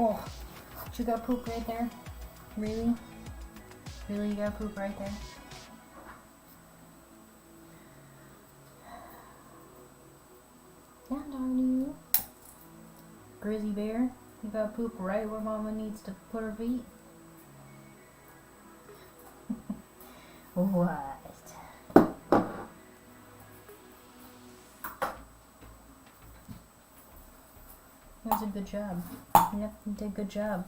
Oh, you got poop right there? Really? Really, you got poop right there? Yeah, darn you. Grizzly bear, you got poop right where Mama needs to put her feet? What? That was a good job. Yep, you did a good job.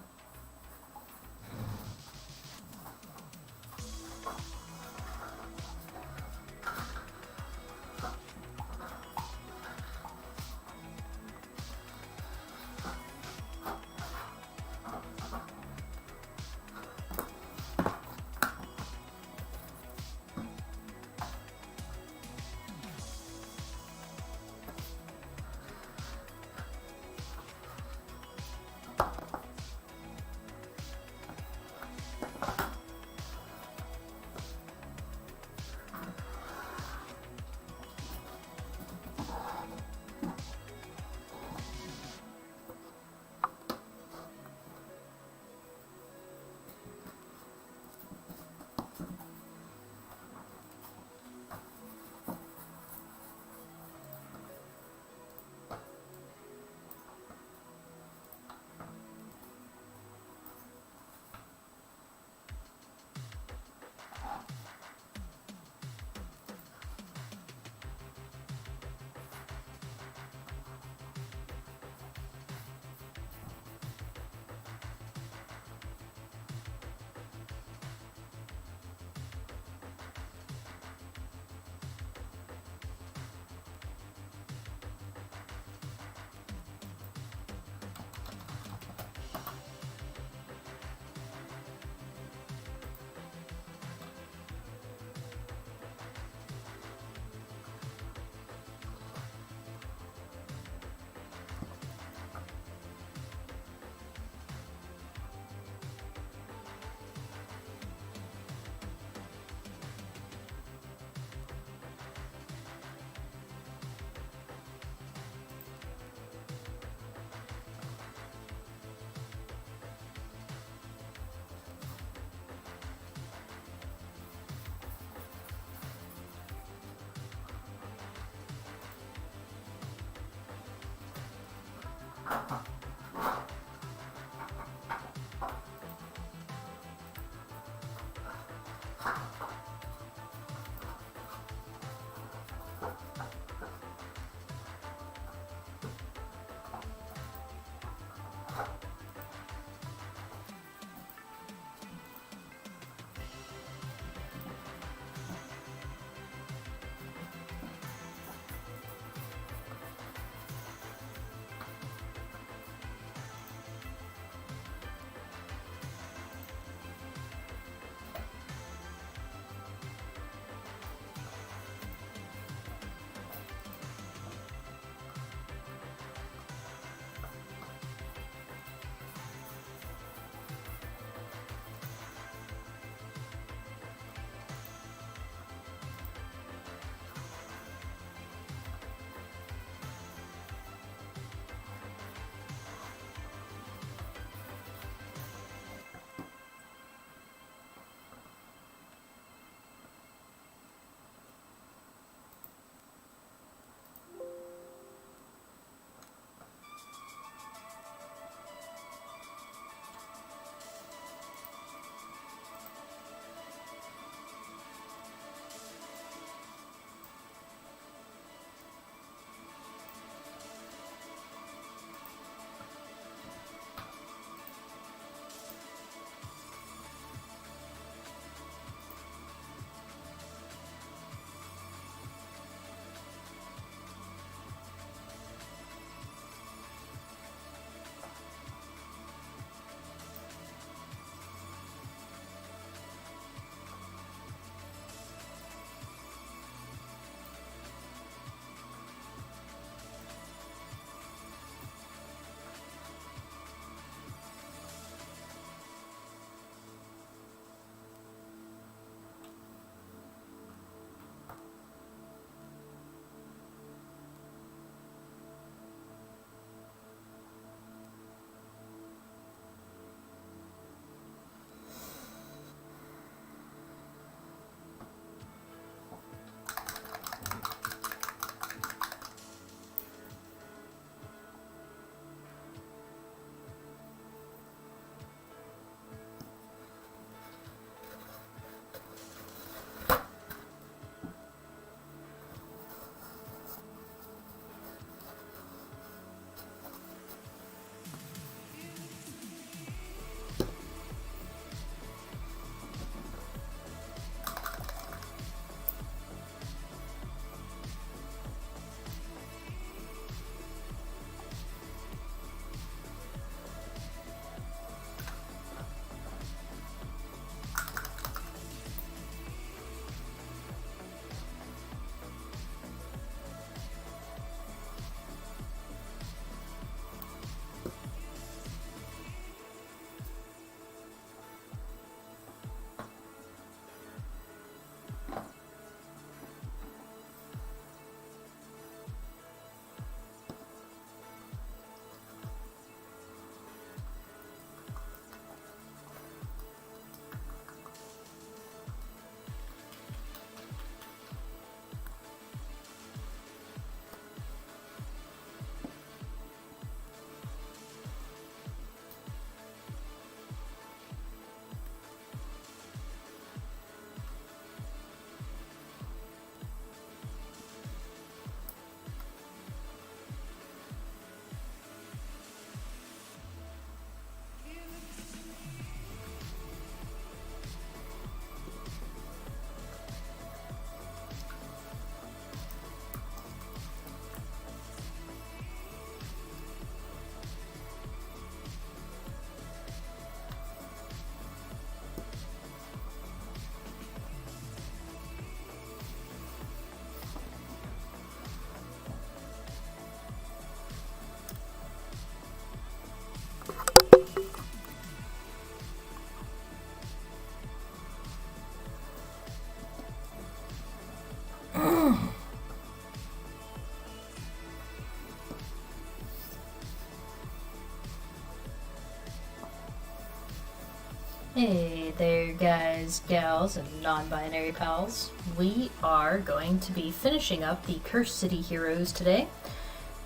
Hey there, guys, gals, and non-binary pals. We are going to be finishing up the Cursed City Heroes today.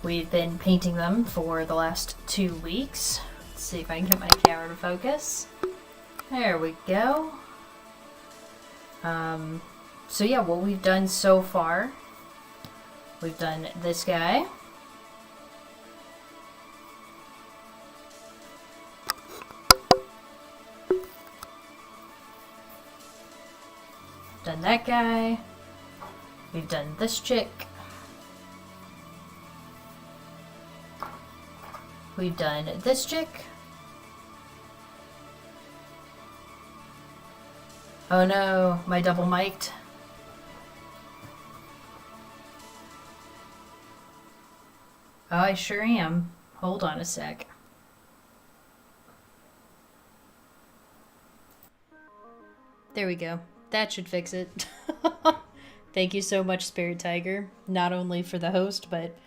We've been painting them for the last 2 weeks. Let's see if I can get my camera to focus. There we go. So yeah, what we've done so far, we've done this guy. Done that guy. We've done this chick. We've done this chick. Oh no, my double mic'd. Oh, I sure am. Hold on a sec. There we go. That should fix it. Thank you so much, Spirit Tiger. Not only for the host, but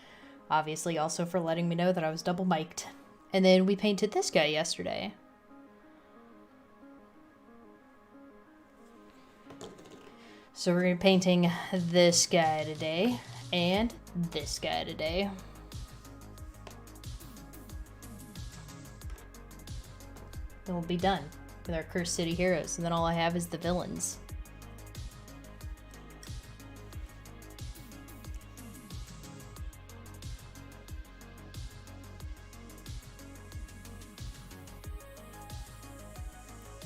obviously also for letting me know that I was double mic'd. And then we painted this guy yesterday. So we're going to be painting this guy today and this guy today. And we'll be done with our Cursed City Heroes. And then all I have is the villains.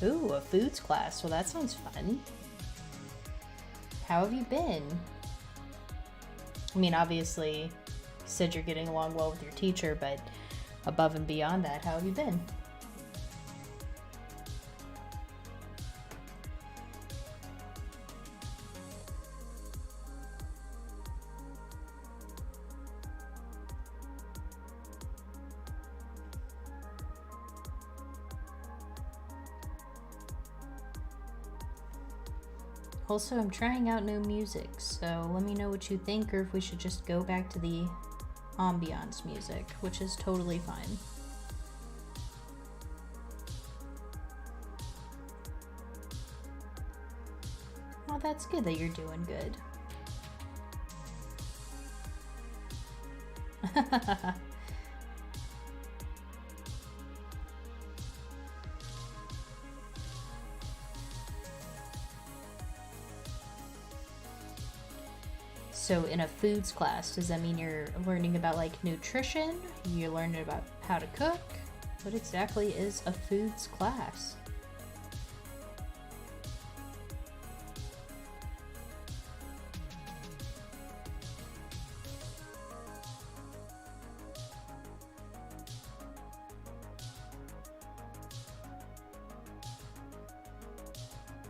Ooh, a foods class. Well, that sounds fun. How have you been? I mean, obviously, you said you're getting along well with your teacher, but above and beyond that, how have you been? Also, I'm trying out new music, so let me know what you think, or if we should just go back to the ambiance music, which is totally fine. Well, that's good that you're doing good. So in a foods class, does that mean you're learning about like nutrition? You're learning about how to cook? What exactly is a foods class?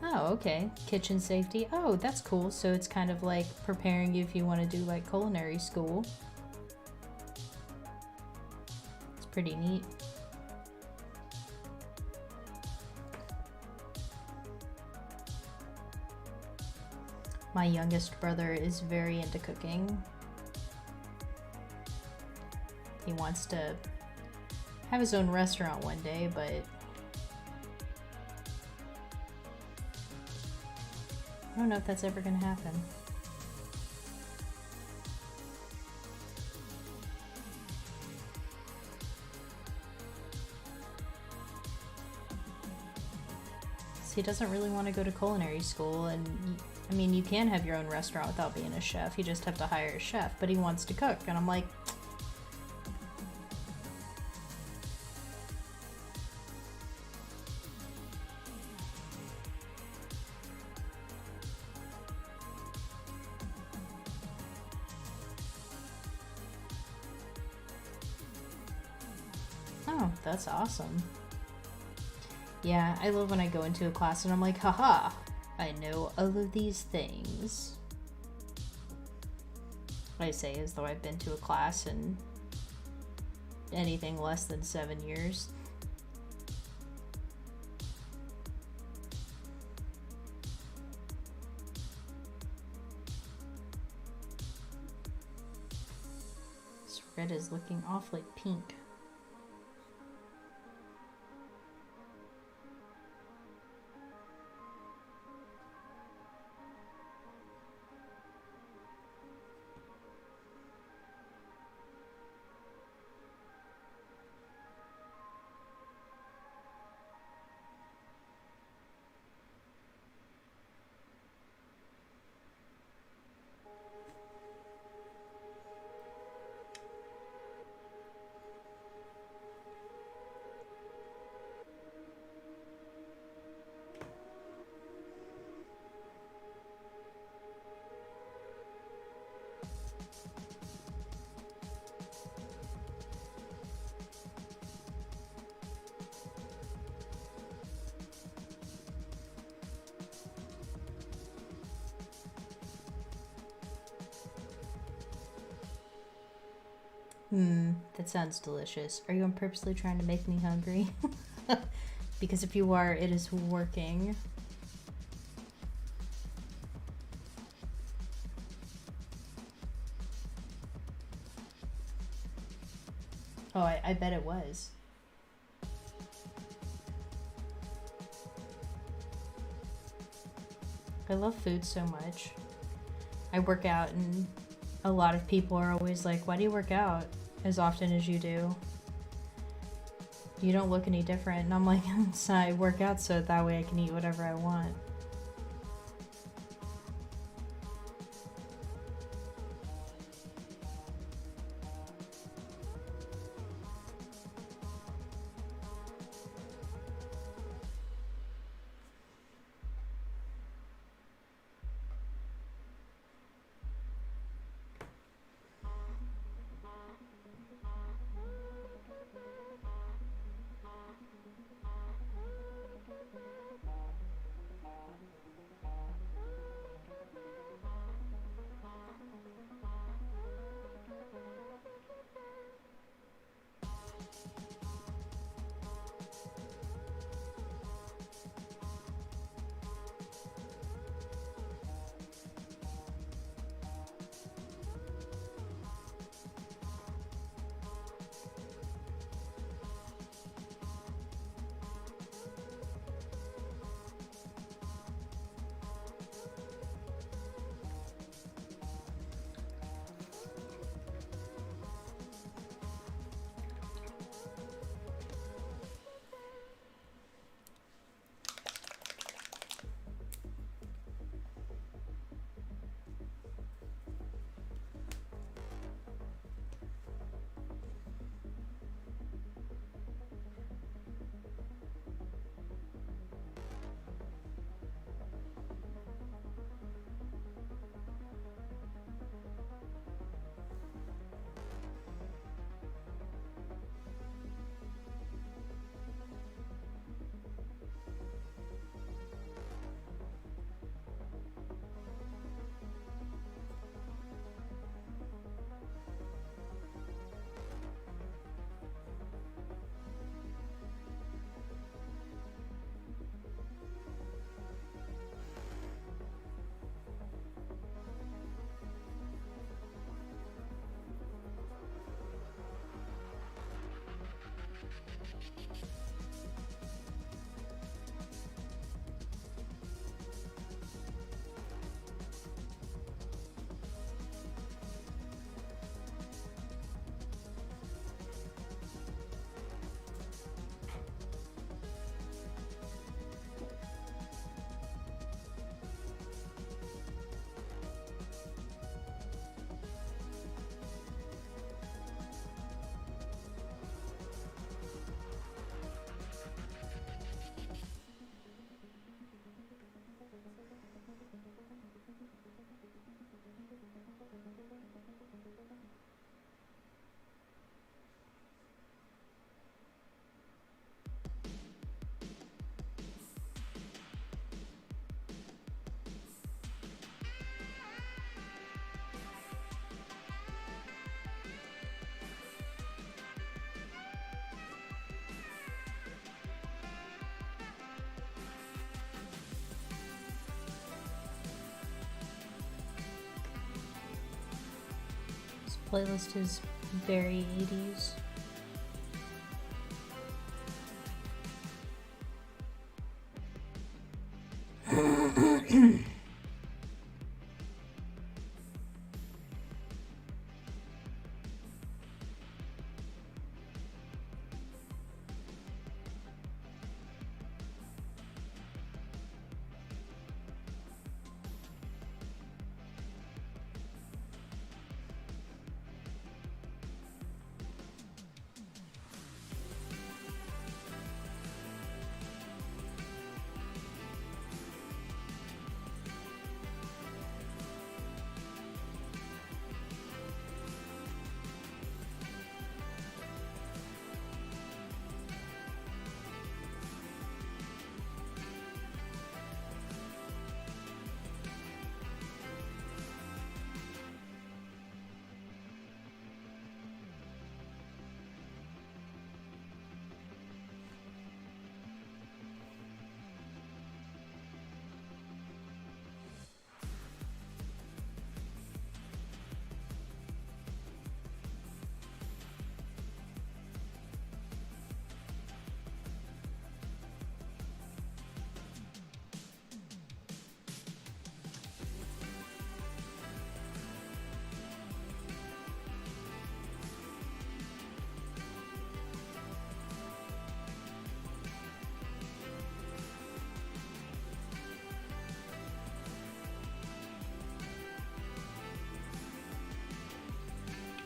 Oh, okay. Kitchen safety. Oh, that's cool. So it's kind of like preparing you if you want to do like culinary school. It's pretty neat. My youngest brother is very into cooking. He wants to have his own restaurant one day, but I don't know if that's ever going to happen. So he doesn't really want to go to culinary school, and I mean, you can have your own restaurant without being a chef. You just have to hire a chef, but he wants to cook, and I'm like, oh, that's awesome. Yeah, I love when I go into a class and I'm like, haha, I know all of these things. What I say is though I've been to a class in anything less than 7 years. This red is looking awfully pink. That sounds delicious. Are you on purposely trying to make me hungry? Because if you are, it is working. Oh, I bet it was. I love food so much. I work out, and a lot of people are always like, why do you work out as often as you do? You don't look any different. And I'm like, so I work out so that way I can eat whatever I want. Playlist is very 80s.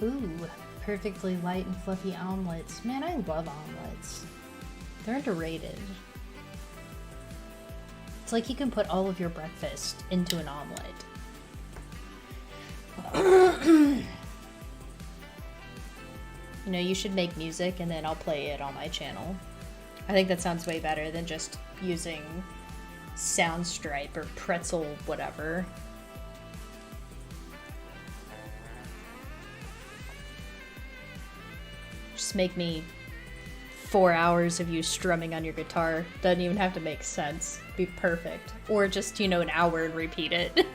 Ooh, perfectly light and fluffy omelets. Man, I love omelets. They're underrated. It's like you can put all of your breakfast into an omelet. You know, you should make music and then I'll play it on my channel. I think that sounds way better than just using Soundstripe or Pretzel whatever. Just make me 4 hours of you strumming on your guitar. Doesn't even have to make sense. Be perfect. Or just, you know, an hour and repeat it.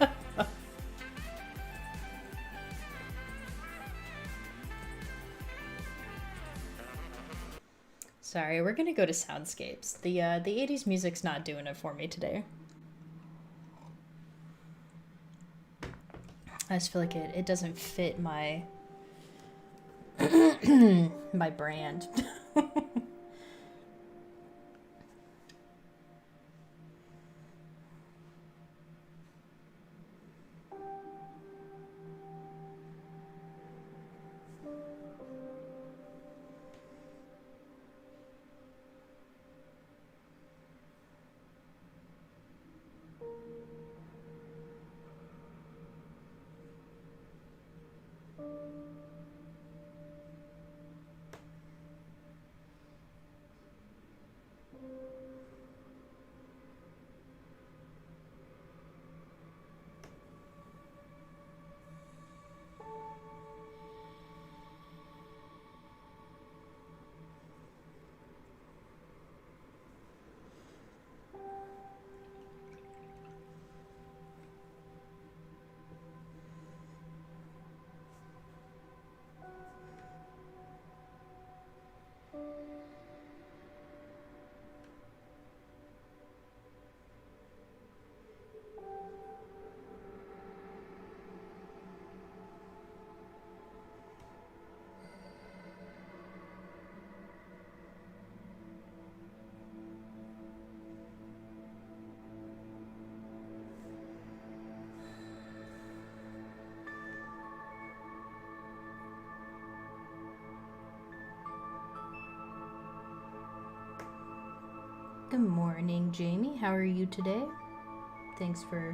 Sorry, we're gonna go to soundscapes. The 80s music's not doing it for me today. I just feel like it doesn't fit my my brand. Good morning, Jamie. How are you today? Thanks for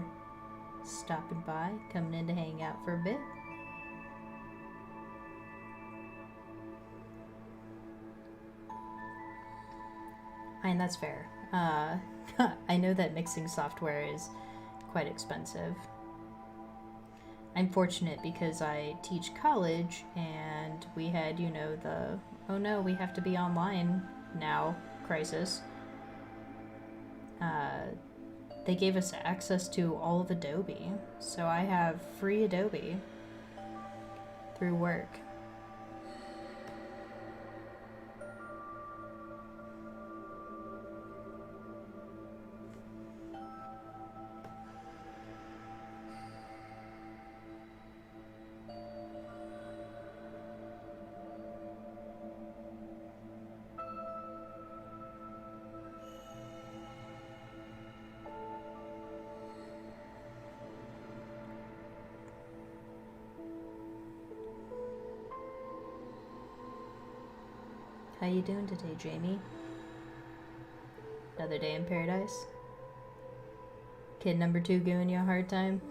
stopping by, coming in to hang out for a bit. And that's fair. I know that mixing software is quite expensive. I'm fortunate because I teach college and we had, you know, the, oh no, we have to be online now crisis. They gave us access to all of Adobe. So I have free Adobe through work. How you doing today, Jamie? Another day in paradise? Kid number 2 giving you a hard time?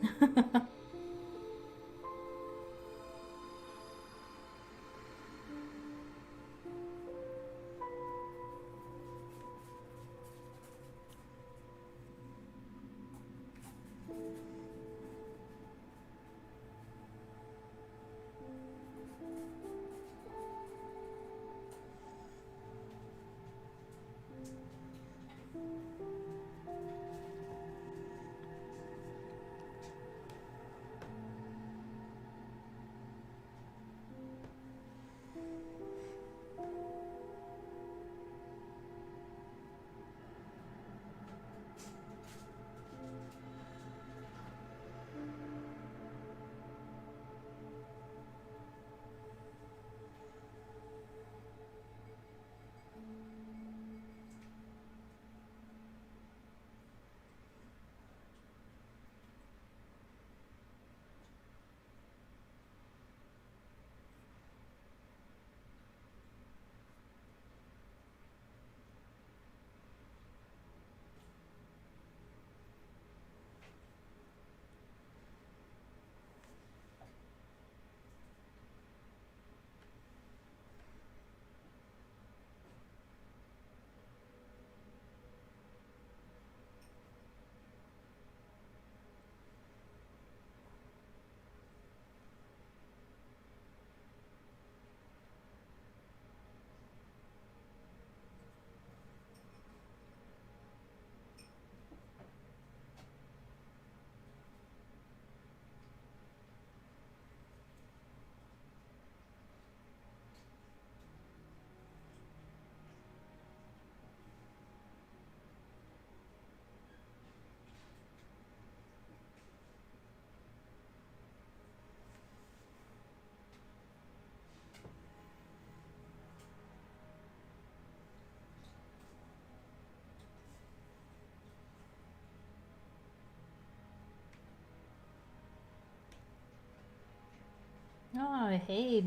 Oh, hey,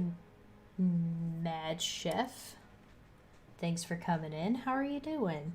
Mad Chef. Thanks for coming in. How are you doing?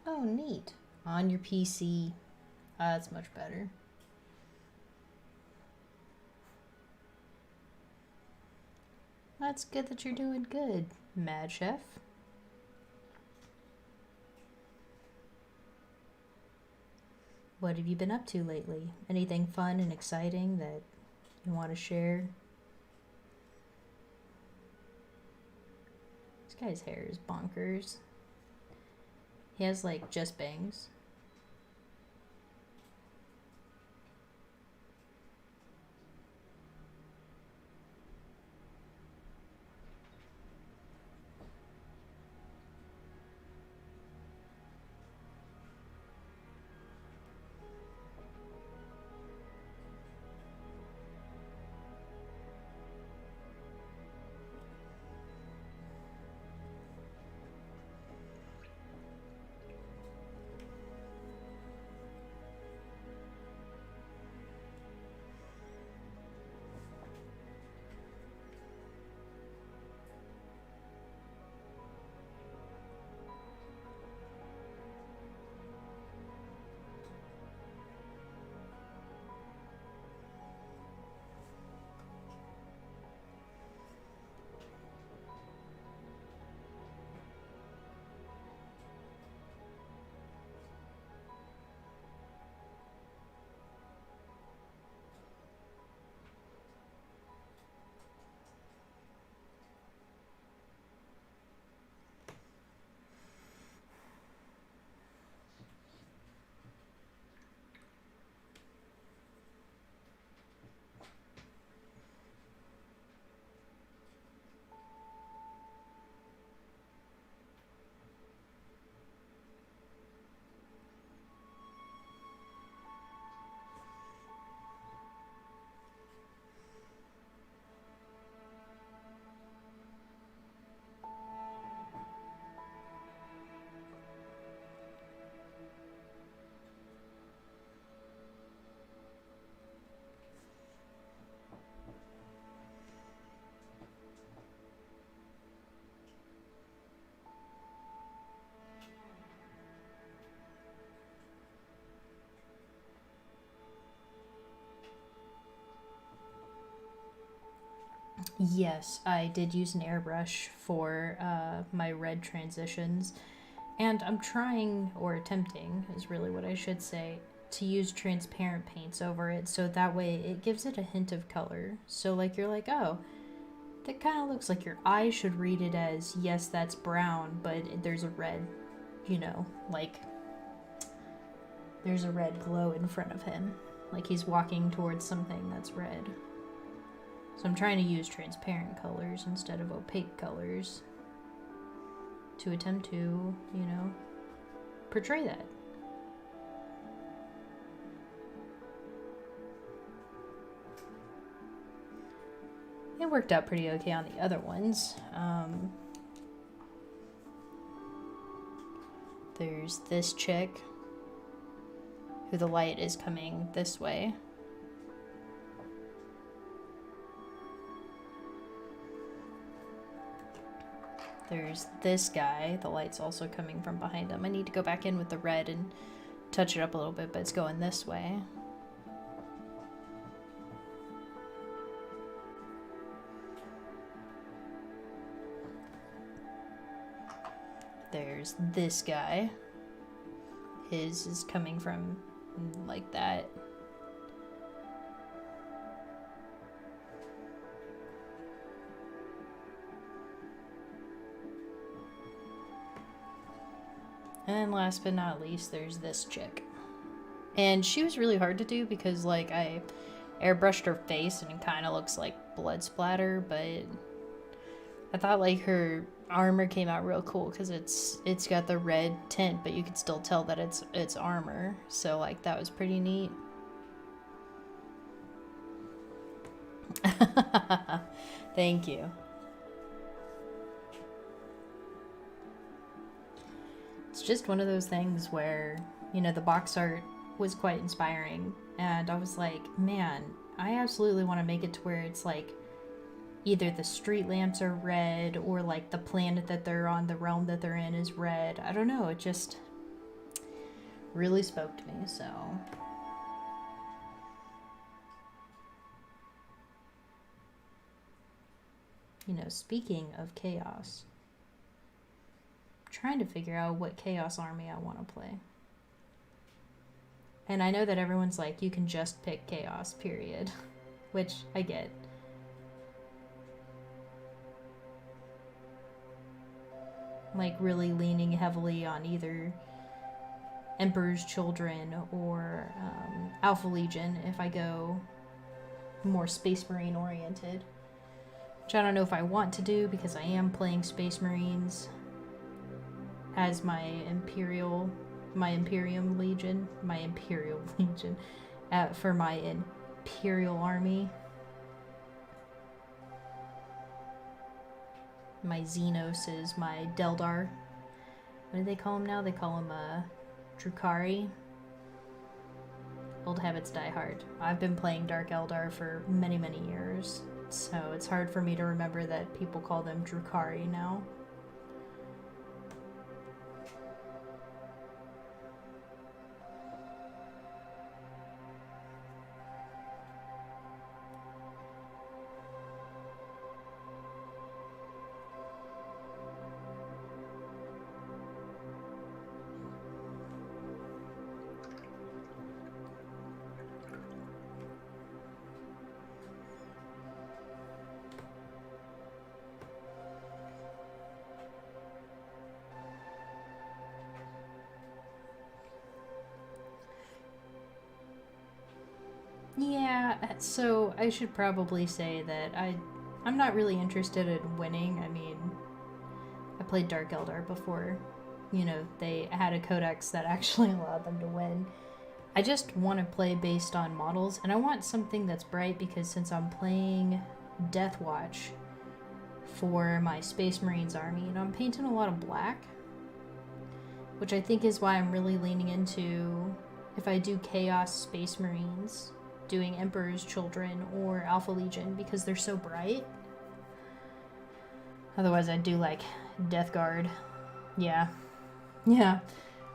Oh, neat. On your PC. That's much better. That's good that you're doing good, Mad Chef. What have you been up to lately? Anything fun and exciting that you want to share? This guy's hair is bonkers. He has like just bangs. Yes, I did use an airbrush for my red transitions, and I'm trying, or attempting, is really what I should say, to use transparent paints over it so that way it gives it a hint of color. So, like, you're like, oh, that kind of looks like your eye should read it as, yes, that's brown, but there's a red, like there's a red glow in front of him. Like he's walking towards something that's red. So I'm trying to use transparent colors instead of opaque colors to attempt to, portray that. It worked out pretty okay on the other ones. There's this chick. who the light is coming this way. There's this guy. The light's also coming from behind him. I need to go back in with the red and touch it up a little bit, but it's going this way. There's this guy. His is coming from like that. And last but not least, there's this chick. And she was really hard to do because, like, I airbrushed her face and it kind of looks like blood splatter, but I thought, like, her armor came out real cool because it's got the red tint, but you can still tell that it's armor. So, like, that was pretty neat. Thank you. It's just one of those things where, you know, the box art was quite inspiring, and I was like, man, I absolutely want to make it to where it's like either the street lamps are red or like the planet that they're on, the realm that they're in is red. I don't know, it just really spoke to me, so. You know, speaking of chaos, trying to figure out what chaos army I want to play. And I know that everyone's like, you can just pick chaos, period. Which I get. Like, really leaning heavily on either Emperor's Children or Alpha Legion if I go more Space Marine oriented. Which I don't know if I want to do because I am playing Space Marines as my Imperial Legion for my Imperial Army. My Xenos is my Deldar. What do they call him now? They call him Drukhari. Old habits die hard. I've been playing Dark Eldar for many, many years, so it's hard for me to remember that people call them Drukhari now. Yeah, so I should probably say that I'm not really interested in winning. I mean, I played Dark Eldar before, you know, they had a codex that actually allowed them to win. I just want to play based on models, and I want something that's bright because since I'm playing Deathwatch for my Space Marines army, you know, I'm painting a lot of black, which I think is why I'm really leaning into, if I do Chaos Space Marines, doing Emperor's Children or Alpha Legion because they're so bright. Otherwise I'd do like Death Guard. Yeah, I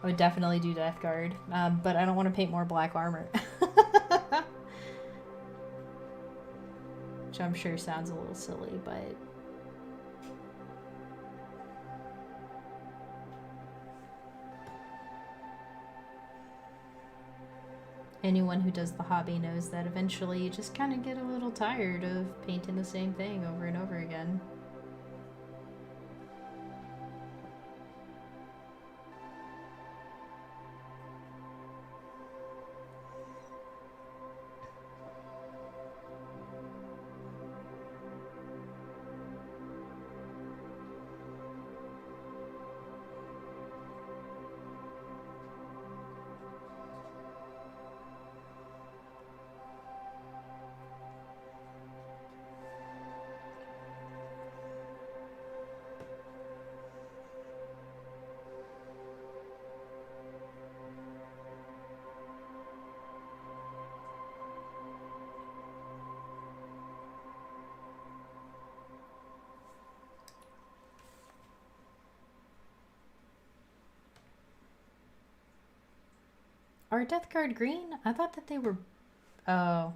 would definitely do Death Guard, but I don't want to paint more black armor. Which I'm sure sounds a little silly, but anyone who does the hobby knows that eventually you just kind of get a little tired of painting the same thing over and over again. Are Death Guard green? I thought that they were. Oh,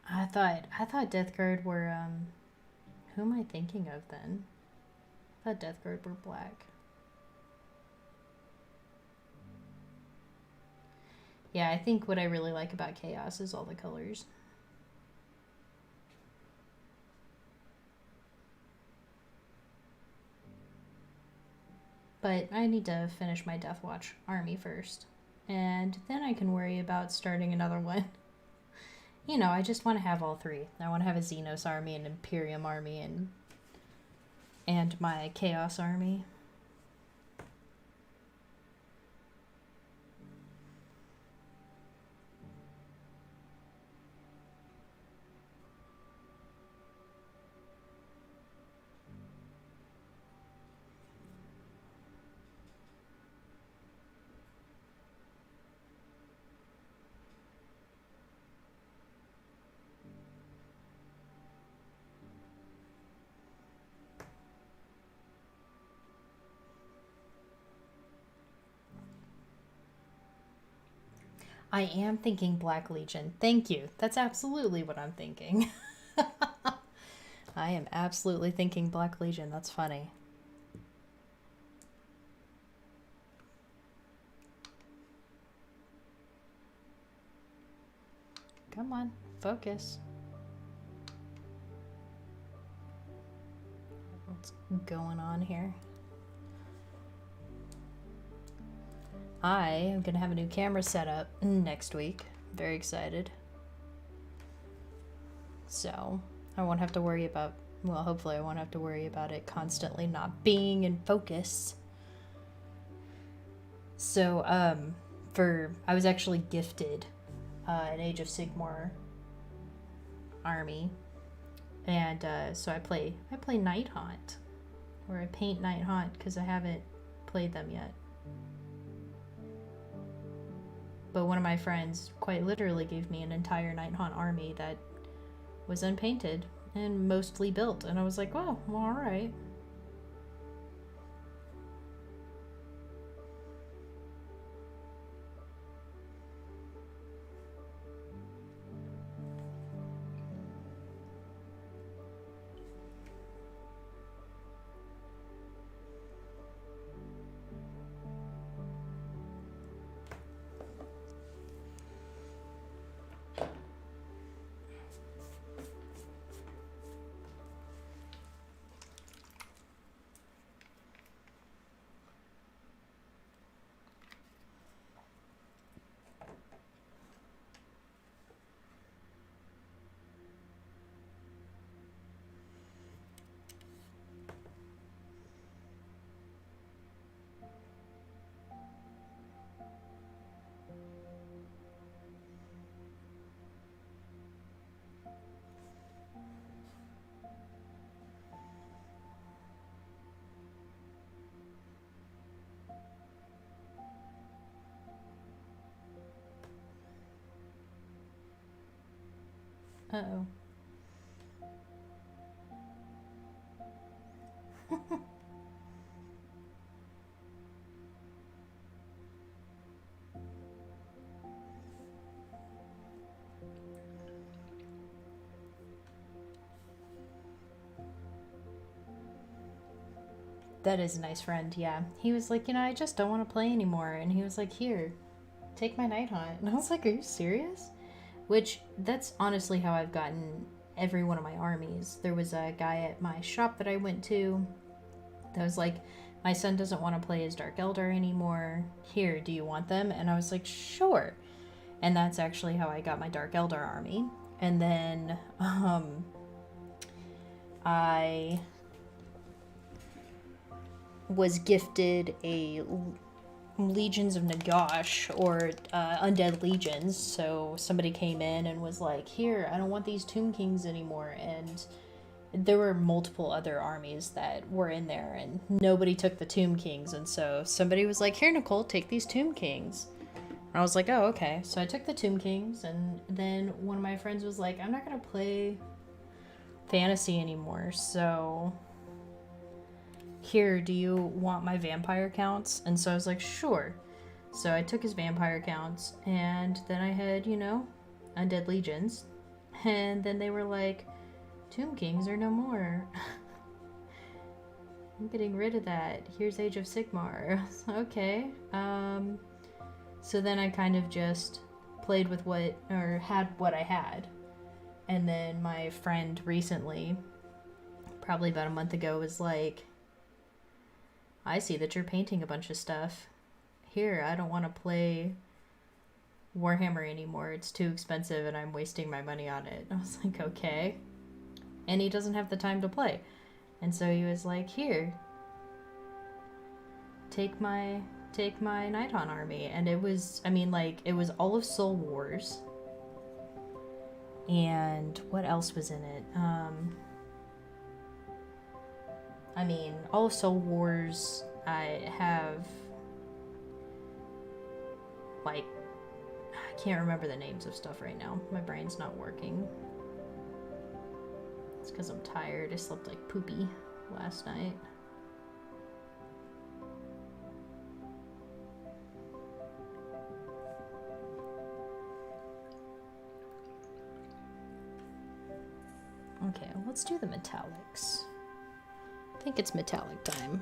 I thought Death Guard were. Who am I thinking of then? I thought Death Guard were black. Yeah, I think what I really like about Chaos is all the colors. But I need to finish my Deathwatch army first. And then I can worry about starting another one. You know, I just want to have all three. I want to have a Xenos army, an Imperium army, and my Chaos army. I am thinking Black Legion. Thank you. That's absolutely what I'm thinking. I am absolutely thinking Black Legion. That's funny. Come on, focus. What's going on here? I am going to have a new camera set up next week. Very excited. So, I won't have to worry about, well, hopefully I won't have to worry about it constantly not being in focus. So, I was actually gifted an Age of Sigmar army. And so I play Nighthaunt. Or I paint Nighthaunt because I haven't played them yet. But one of my friends quite literally gave me an entire Nighthaunt army that was unpainted and mostly built. And I was like, oh, well, alright. Uh-oh. That is a nice friend, yeah. He was like, I just don't want to play anymore. And he was like, here, take my Nighthaunt. And I was like, are you serious? Which, that's honestly how I've gotten every one of my armies. There was a guy at my shop that I went to that was like, my son doesn't want to play as Dark Eldar anymore. Here, do you want them? And I was like, sure. And that's actually how I got my Dark Eldar army. And then, I was gifted a Legions of Nagash, or Undead Legions. So somebody came in and was like, here, I don't want these Tomb Kings anymore. And there were multiple other armies that were in there, and nobody took the Tomb Kings. And so somebody was like, here, Nicole, take these Tomb Kings. And I was like, oh, okay. So I took the Tomb Kings, and then one of my friends was like, I'm not going to play fantasy anymore, so here, do you want my vampire counts? And so I was like, sure. So I took his vampire counts, and then I had, Undead Legions. And then they were like, Tomb Kings are no more. I'm getting rid of that. Here's Age of Sigmar. Okay. So then I kind of just played with had what I had. And then my friend recently, probably about a month ago, was like, I see that you're painting a bunch of stuff. Here, I don't want to play Warhammer anymore. It's too expensive and I'm wasting my money on it. I was like, okay. And he doesn't have the time to play. And so he was like, here, take my Nighthaunt army. And it was, it was all of Soul Wars. And what else was in it? All of Soul Wars, I have, I can't remember the names of stuff right now. My brain's not working. It's because I'm tired. I slept like poopy last night. Okay, let's do the metallics. I think it's metallic time.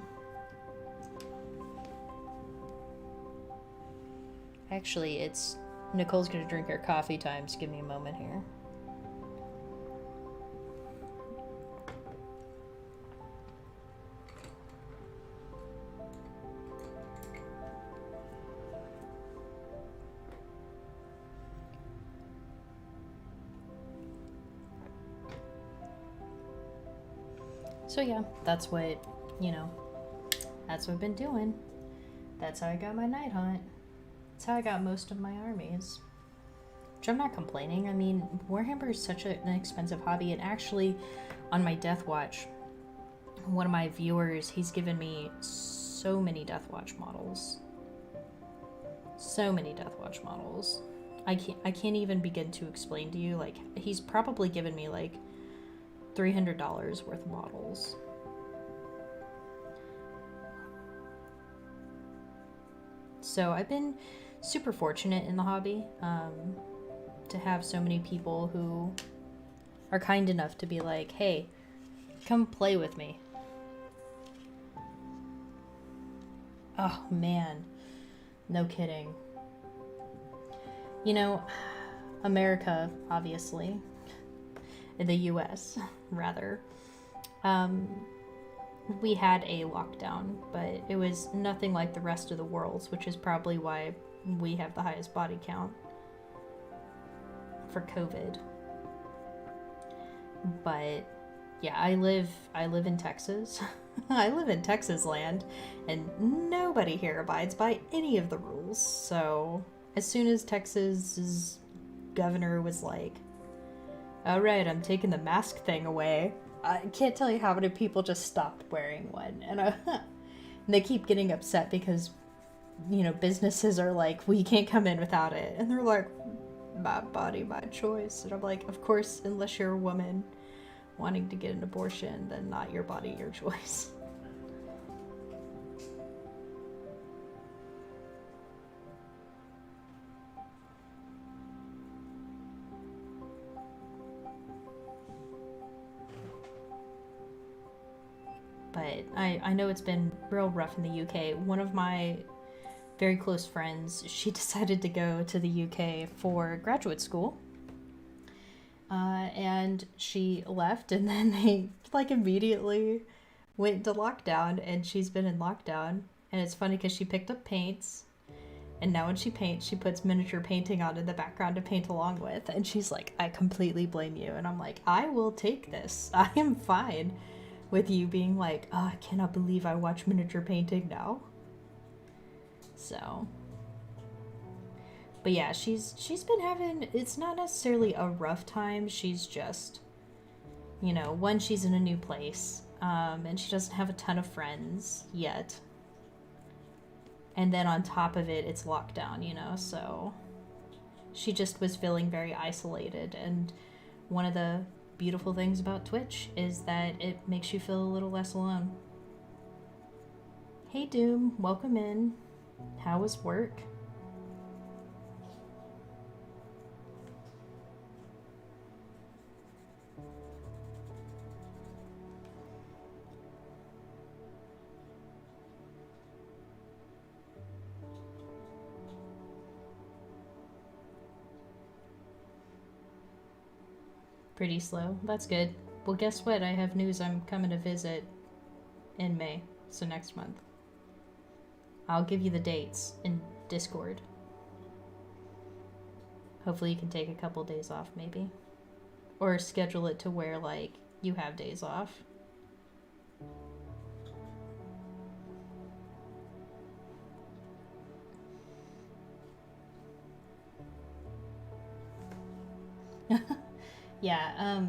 Actually, it's Nicole's gonna drink her coffee time, so give me a moment here. So yeah, that's what, that's what I've been doing. That's how I got my Nighthaunt. That's how I got most of my armies. Which I'm not complaining. Warhammer is such an expensive hobby, and actually, on my Death Watch, one of my viewers, he's given me so many Death Watch models. So many Death Watch models. I can't even begin to explain to you, he's probably given me, $300 worth of models. So I've been super fortunate in the hobby to have so many people who are kind enough to be like, hey, come play with me. Oh man, no kidding. America, obviously, in the US, rather, we had a lockdown, but it was nothing like the rest of the world's, which is probably why we have the highest body count for COVID. But yeah, I live in Texas. I live in Texas land, and nobody here abides by any of the rules. So as soon as Texas's governor was like, all right, I'm taking the mask thing away, I can't tell you how many people just stopped wearing one. And they keep getting upset because, businesses are like, well, you can't come in without it. And they're like, my body, my choice. And I'm like, of course, unless you're a woman wanting to get an abortion, then not your body, your choice. But I know it's been real rough in the UK. One of my very close friends, she decided to go to the UK for graduate school. And she left, and then they immediately went into lockdown, and she's been in lockdown. And it's funny because she picked up paints, and now when she paints, she puts miniature painting on in the background to paint along with. And she's like, I completely blame you. And I'm like, I will take this. I am fine with you being like, oh, I cannot believe I watch miniature painting now. So, but yeah, she's been having, it's not necessarily a rough time. She's just, one, she's in a new place, and she doesn't have a ton of friends yet. And then on top of it, it's lockdown, so she just was feeling very isolated. And one of the beautiful things about Twitch is that it makes you feel a little less alone. Hey Doom, welcome in. How was work? Pretty slow. That's good. Well, guess what? I have news. I'm coming to visit in May, so next month. I'll give you the dates in Discord. Hopefully you can take a couple days off, maybe. Or schedule it to where, like, you have days off. Yeah,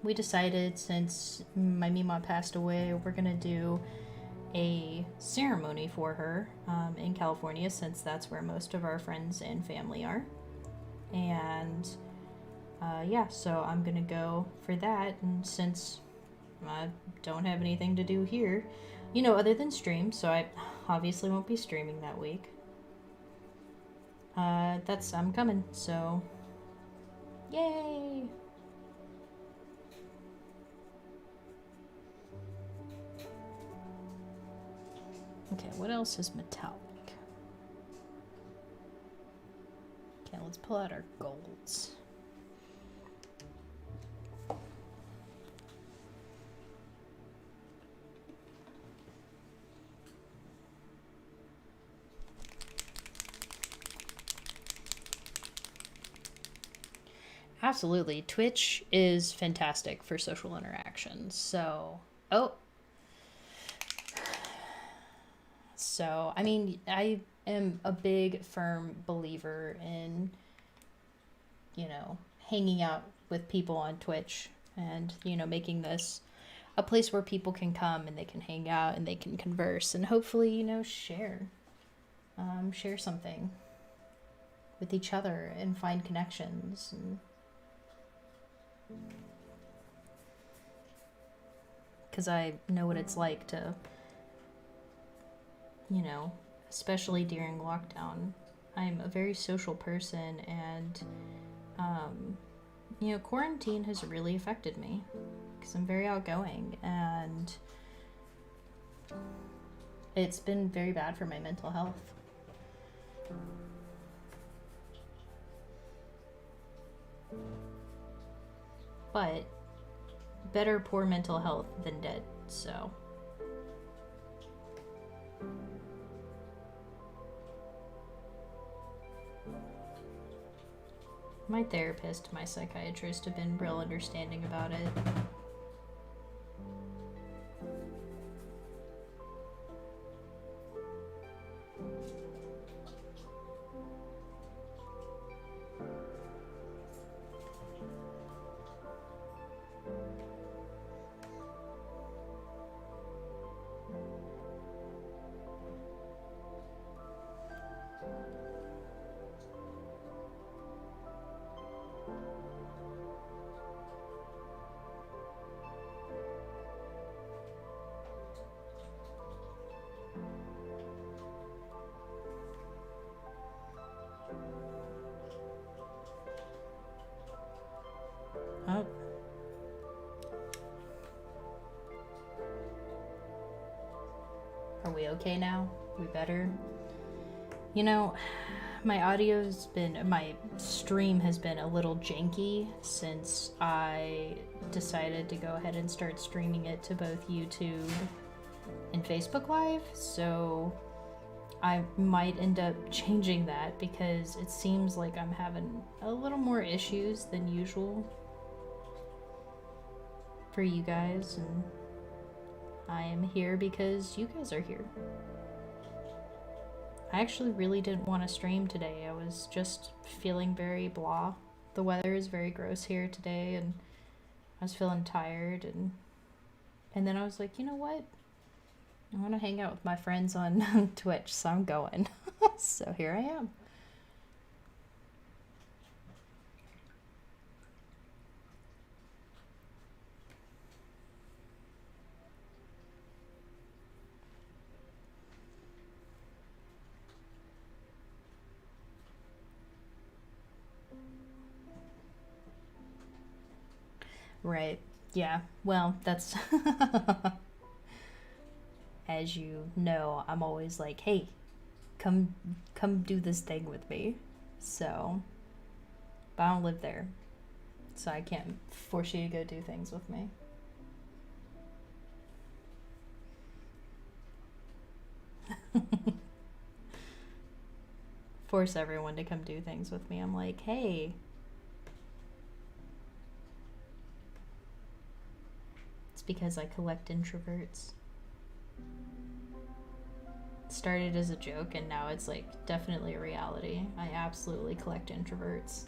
we decided since my Mima passed away, we're gonna do a ceremony for her in California, since that's where most of our friends and family are. And yeah, so I'm gonna go for that. And since I don't have anything to do here, you know, other than stream, so I obviously won't be streaming that week. I'm coming, so yay! Okay, what else is metallic? Okay, let's pull out our golds. Absolutely. Twitch is fantastic for social interaction. So, I mean, I am a big, firm believer in, you know, hanging out with people on Twitch and, you know, making this a place where people can come and they can hang out and they can converse and hopefully, you know, share something with each other and find connections. And because I know what it's like to, you know, especially during lockdown. I'm a very social person, and, you know, quarantine has really affected me because I'm very outgoing, and it's been very bad for my mental health. But better poor mental health than dead, so. My therapist, my psychiatrist have been real understanding about it. Oh. Are we okay now? We better? You know, my stream has been a little janky since I decided to go ahead and start streaming it to both YouTube and Facebook Live, so I might end up changing that because it seems like I'm having a little more issues than usual for you guys, and I am here because you guys are here. I actually really didn't want to stream today. I was just feeling very blah. The weather is very gross here today, and I was feeling tired, and then I was like, you know what? I want to hang out with my friends on Twitch, so I'm going. So here I am. Right. Yeah. Well, that's as you know, I'm always like, "Hey, come do this thing with me." So, but I don't live there. So I can't force you to go do things with me. Force everyone to come do things with me. I'm like, hey. It's because I collect introverts. It started as a joke and now it's like definitely a reality. I absolutely collect introverts.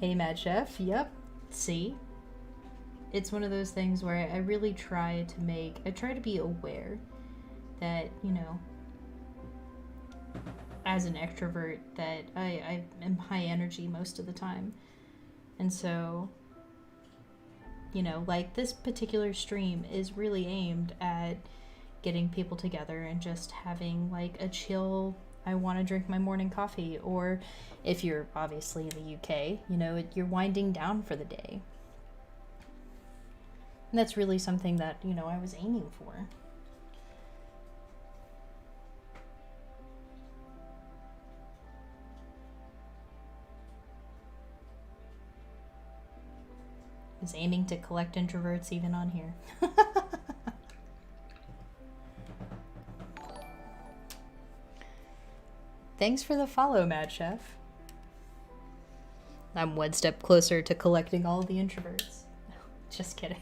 Hey, Mad Chef. Yep. See? It's one of those things where I really try to be aware that, you know, as an extrovert, that I am high energy most of the time. And so, you know, like this particular stream is really aimed at getting people together and just having like a chill, I want to drink my morning coffee. Or if you're obviously in the UK, you know, you're winding down for the day. And that's really something that, you know, I was aiming for. I was aiming to collect introverts even on here. Thanks for the follow, Mad Chef. I'm one step closer to collecting all the introverts. Just kidding.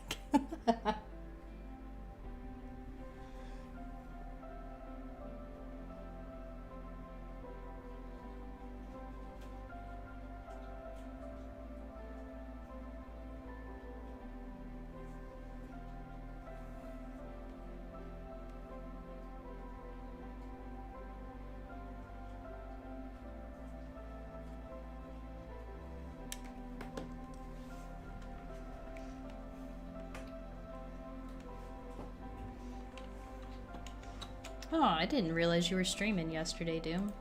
Oh, I didn't realize you were streaming yesterday, Doom.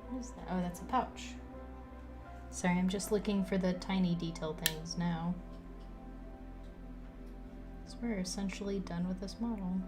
What is that? Oh, that's a pouch. Sorry, I'm just looking for the tiny detail things now. So we're essentially done with this model.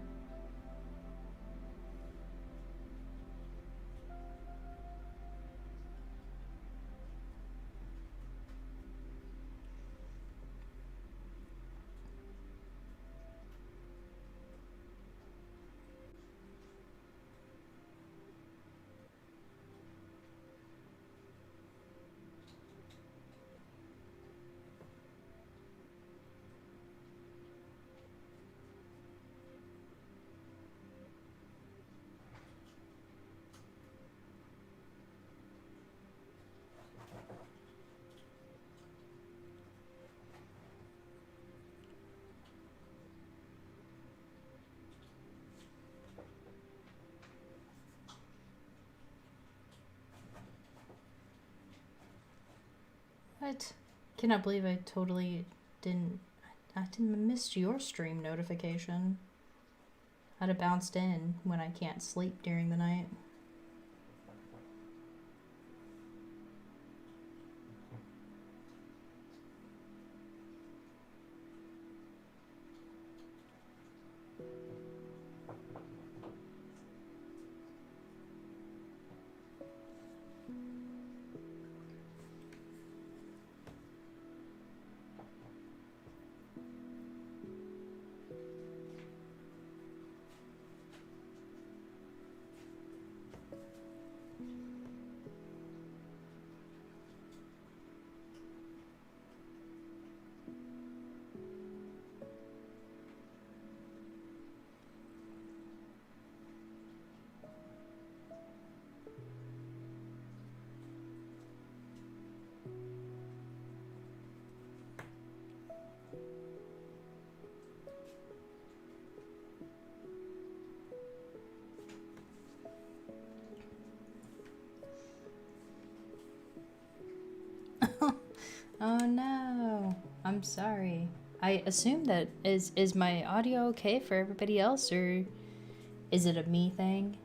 What? Cannot believe I totally didn't. I didn't miss your stream notification. I'd have bounced in when I can't sleep during the night. I'm sorry. I assume that is my audio okay for everybody else, or is it a me thing?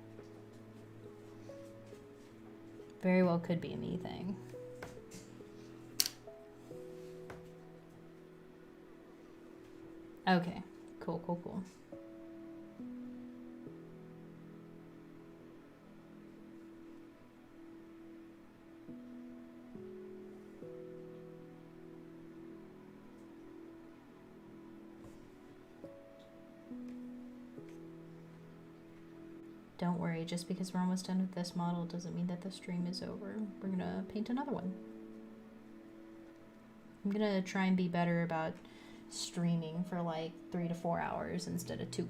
Very well could be a me thing. Okay. Cool, cool, cool. Don't worry, just because we're almost done with this model doesn't mean that the stream is over. We're gonna paint another one. I'm gonna try and be better about streaming for like 3 to 4 hours instead of 2.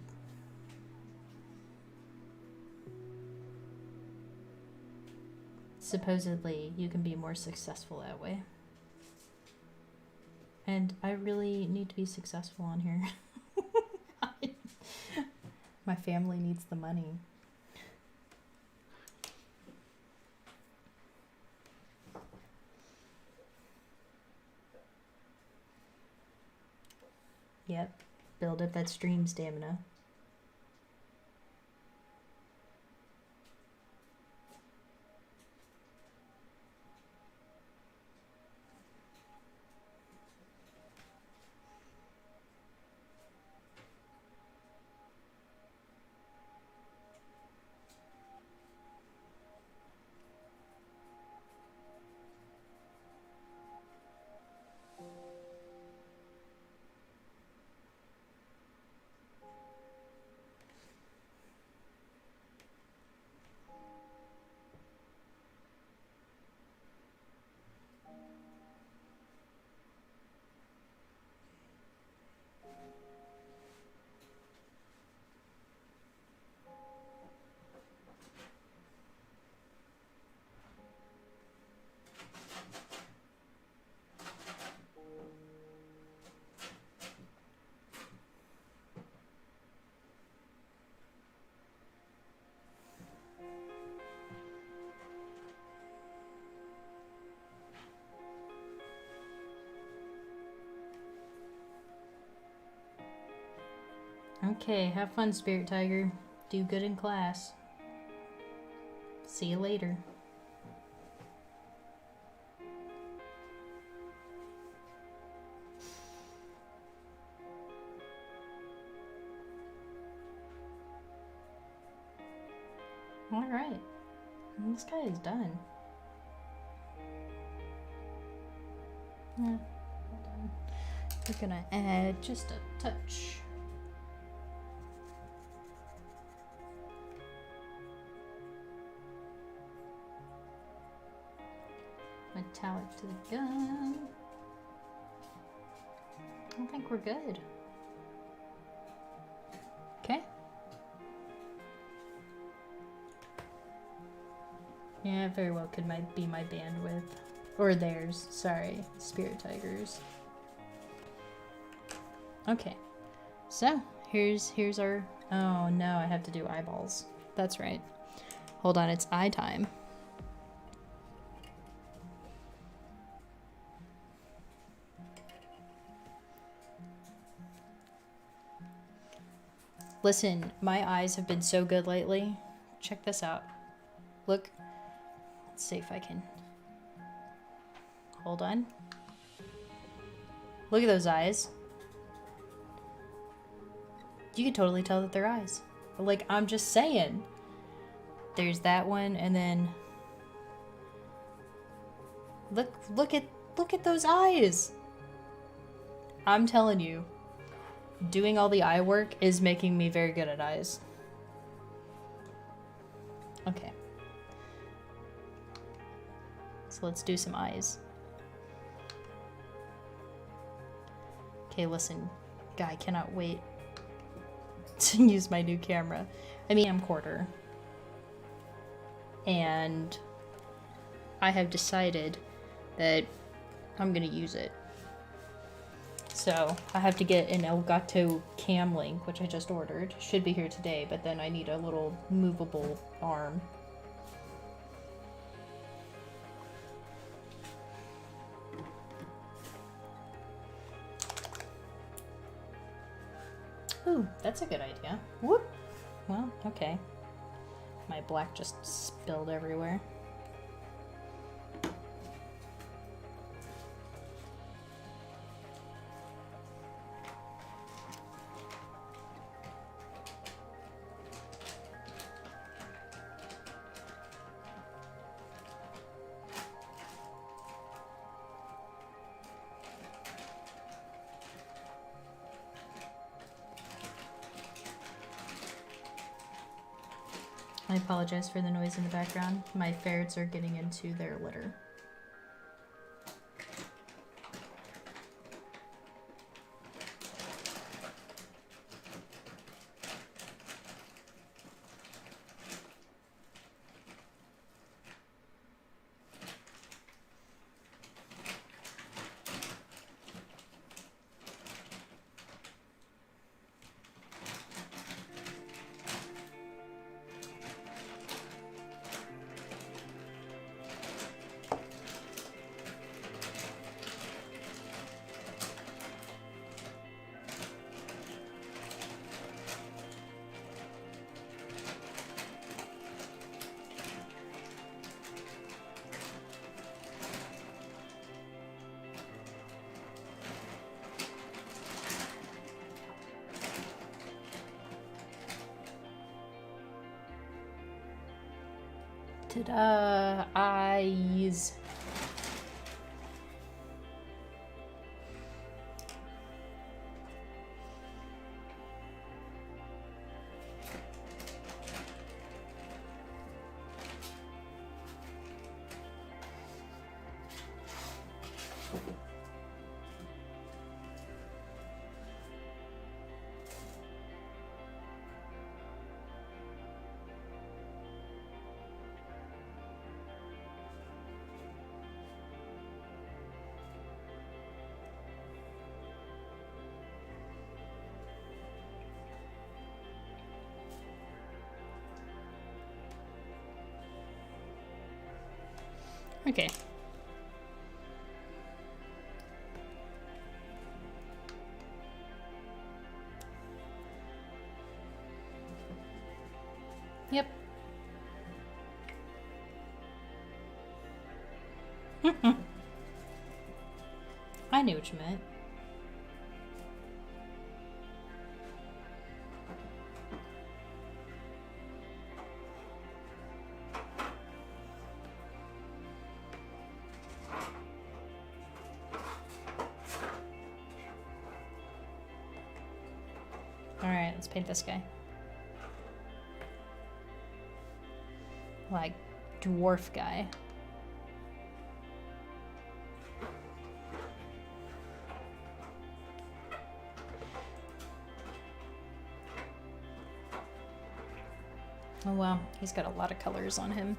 Supposedly, you can be more successful that way. And I really need to be successful on here. My family needs the money. Yep, build up that stream stamina. Okay, have fun, Spirit Tiger. Do good in class. See you later. Alright. This guy is done. Yeah, well done. We're gonna add just a touch. Metallic to the gun. I think we're good. Okay. Yeah, it very well could be my bandwidth. Or theirs, sorry, Spirit Tigers. Okay, so here's our, oh no, I have to do eyeballs. That's right. Hold on, it's eye time. Listen, my eyes have been so good lately. Check this out. Look. Let's see if I can. Hold on. Look at those eyes. You can totally tell that they're eyes. Like, I'm just saying. There's that one, and then look at those eyes. I'm telling you, doing all the eye work is making me very good at eyes. Okay. So let's do some eyes. Okay, listen. Guy, cannot wait to use my new camera. I mean, camcorder. And I have decided that I'm gonna use it. So I have to get an Elgato Cam Link, which I just ordered. Should be here today, but then I need a little movable arm. Ooh, that's a good idea. Whoop! Well, okay. My black just spilled everywhere. I apologize for the noise in the background. My ferrets are getting into their litter. Ta-da! Eyes. Okay. Yep. I knew what you meant. Alright, let's paint this guy. Like, dwarf guy. Oh wow, he's got a lot of colors on him.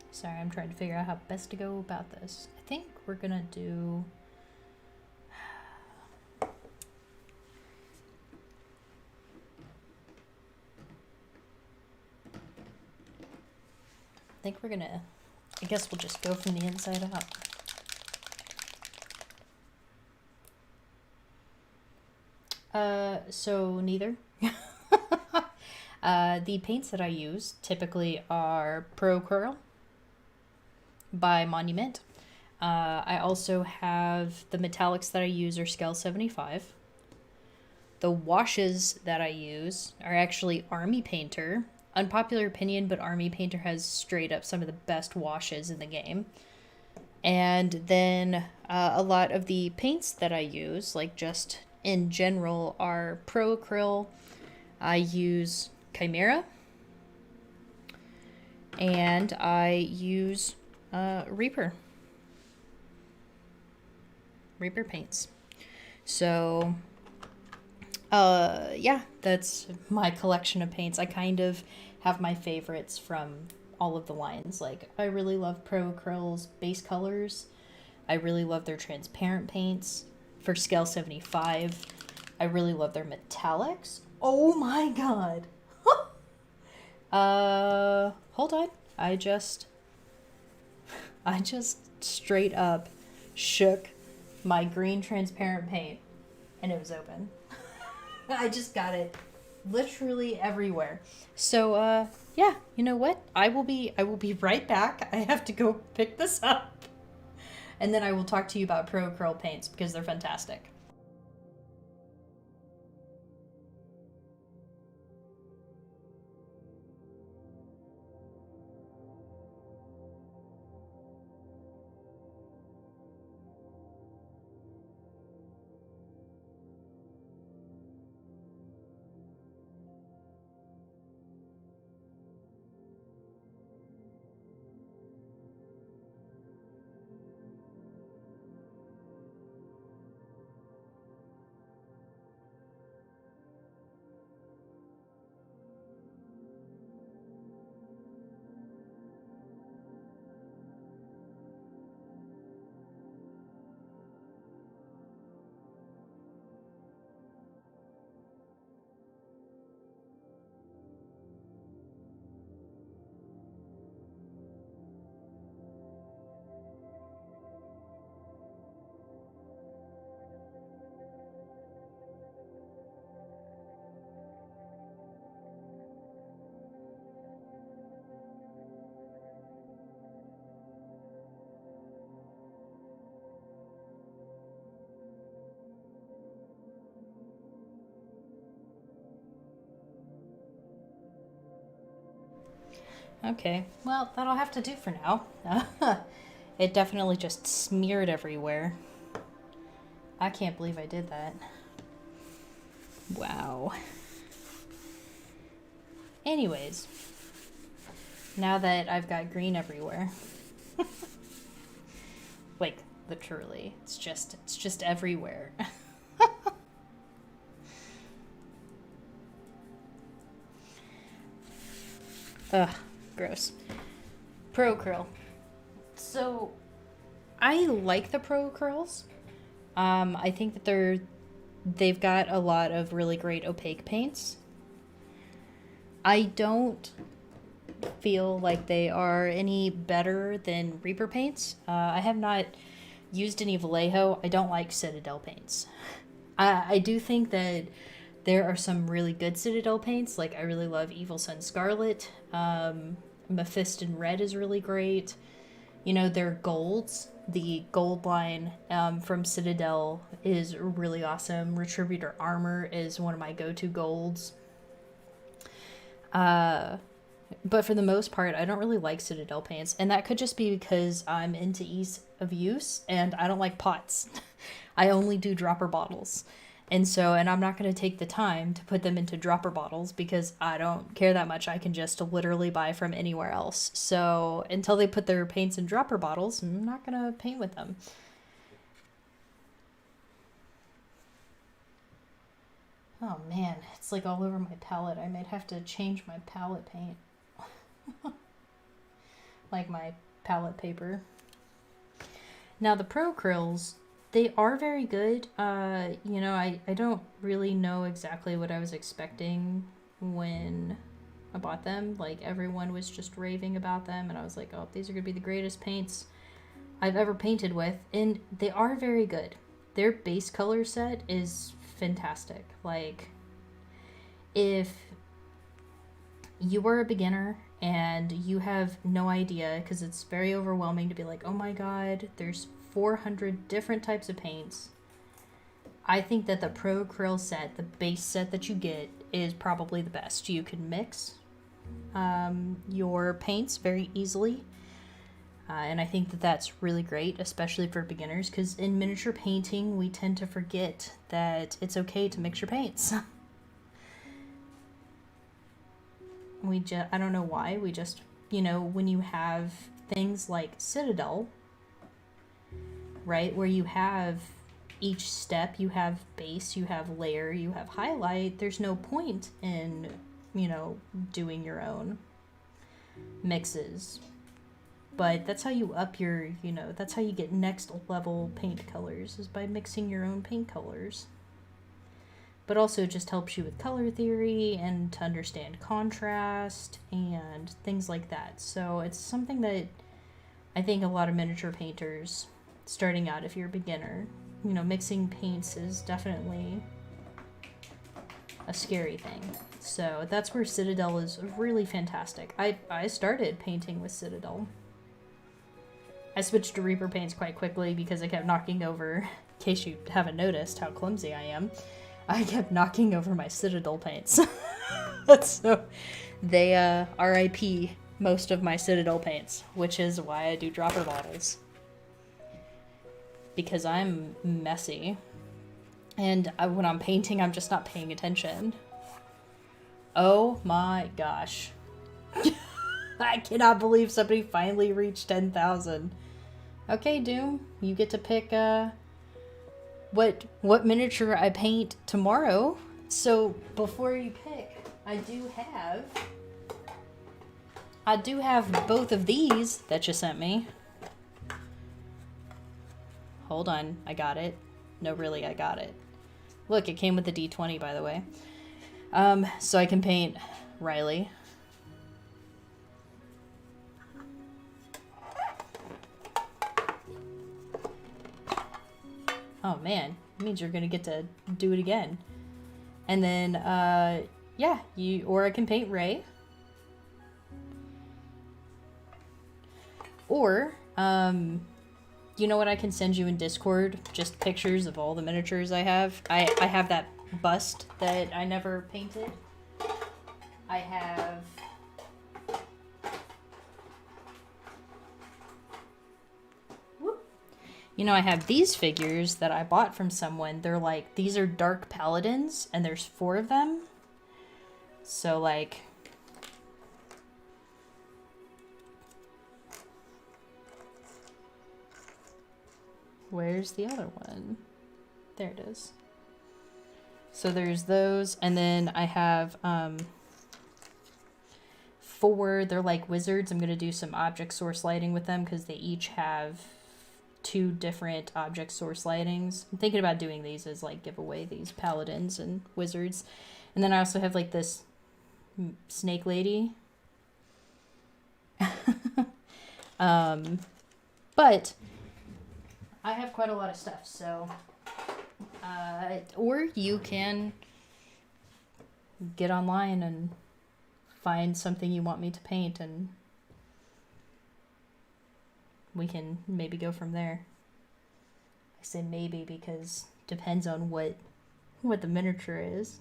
Sorry, I'm trying to figure out how best to go about this. I think we're gonna do... I guess we'll just go from the inside out. So neither. The paints that I use typically are Pro Curl by Monument. I also have the metallics that I use are Scale 75. The washes that I use are actually Army Painter. Unpopular opinion, but Army Painter has straight up some of the best washes in the game. And then a lot of the paints that I use, like just in general, are Pro Acryl. I use Chimera. And I use Reaper paints. So Yeah, that's my collection of paints. I kind of have my favorites from all of the lines. Like, I really love Pro Acryl's base colors. I really love their transparent paints for scale 75. I really love their metallics. Oh my god. Hold on. I just straight up shook my green transparent paint and it was open. I just got it literally everywhere. So yeah, you know what? I will be right back. I have to go pick this up. And then I will talk to you about Pro Acryl paints because they're fantastic. Okay, well, that'll have to do for now. It definitely just smeared everywhere. I can't believe I did that. Wow. Anyways, now that I've got green everywhere, like literally, it's just everywhere. Ugh, gross. Pro Acryl. So, I like the Pro Acryls. I think that they've got a lot of really great opaque paints. I don't feel like they are any better than Reaper paints. I have not used any Vallejo. I don't like Citadel paints. I do think that there are some really good Citadel paints. Like, I really love Evil Sun Scarlet. Mephiston Red is really great. You know, their golds. The gold line from Citadel is really awesome. Retributor Armor is one of my go-to golds. But for the most part, I don't really like Citadel paints. And that could just be because I'm into ease of use and I don't like pots. I only do dropper bottles. And I'm not going to take the time to put them into dropper bottles because I don't care that much. I can just literally buy from anywhere else. So until they put their paints in dropper bottles, I'm not going to paint with them. Oh man, it's like all over my palette. I might have to change my palette paint. Like my palette paper. Now the Pro Acryls, they are very good. I don't really know exactly what I was expecting when I bought them. Like, everyone was just raving about them, and I was like, oh, these are going to be the greatest paints I've ever painted with. And they are very good. Their base color set is fantastic. Like, if you are a beginner and you have no idea, because it's very overwhelming to be like, oh my god, there's 400 different types of paints. I think that the Pro Acryl set, the base set that you get, is probably the best. You can mix your paints very easily. And I think that that's really great, especially for beginners, because in miniature painting, we tend to forget that it's okay to mix your paints. I don't know why, we just, when you have things like Citadel, right, where you have each step you have base, you have layer, you have highlight. There's no point in, you know, doing your own mixes. But that's how you up your, you know, that's how you get next level paint colors, is by mixing your own paint colors. But also it just helps you with color theory and to understand contrast and things like that. So it's something that I think a lot of miniature painters starting out, if you're a beginner, you know, mixing paints is definitely a scary thing. So that's where Citadel is really fantastic. I started painting with Citadel. I switched to Reaper paints quite quickly because I kept knocking over, in case you haven't noticed how clumsy I am, I kept knocking over my Citadel paints. So they RIP most of my Citadel paints, which is why I do dropper bottles. Because I'm messy. And when I'm painting, I'm just not paying attention. Oh my gosh. I cannot believe somebody finally reached 10,000. Okay, Doom, you get to pick what miniature I paint tomorrow. So before you pick, I do have both of these that you sent me. Hold on, I got it. No, really, I got it. Look, it came with the D20, by the way. So I can paint Riley. Oh man, it means you're gonna get to do it again. And then, yeah, or I can paint Ray. Or, you know what I can send you in Discord? Just pictures of all the miniatures I have. I have that bust that I never painted. I have... You know, I have these figures that I bought from someone. They're like, these are dark paladins, and there's 4 of them. So, like... Where's the other one? There it is. So there's those, and then I have 4, they're like wizards. I'm going to do some object source lighting with them because they each have 2 different object source lightings. I'm thinking about doing these as like give away these paladins and wizards. And then I also have like this snake lady. But I have quite a lot of stuff, so or you can get online and find something you want me to paint, and we can maybe go from there. I say maybe because depends on what the miniature is.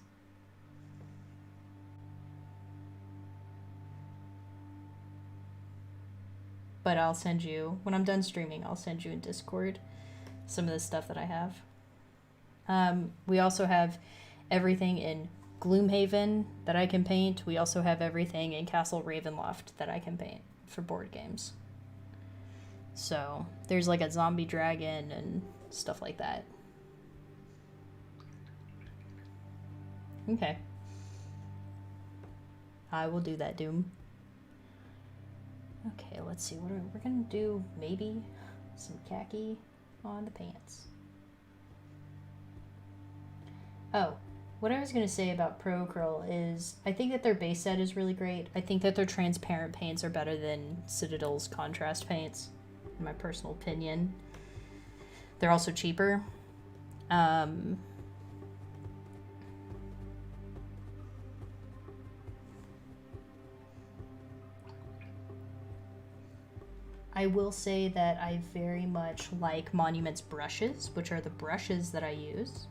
But I'll send you, when I'm done streaming, I'll send you in Discord some of the stuff that I have. We also have everything in Gloomhaven that I can paint. We also have everything in Castle Ravenloft that I can paint for board games. So there's like a zombie dragon and stuff like that. Okay. I will do that, Doom. Okay, let's see. We're gonna do maybe some khaki on the pants. Oh, what I was going to say about Pro Acryl is I think that their base set is really great. I think that their transparent paints are better than Citadel's contrast paints, in my personal opinion. They're also cheaper. I will say that I very much like Monument's brushes, which are the brushes that I use.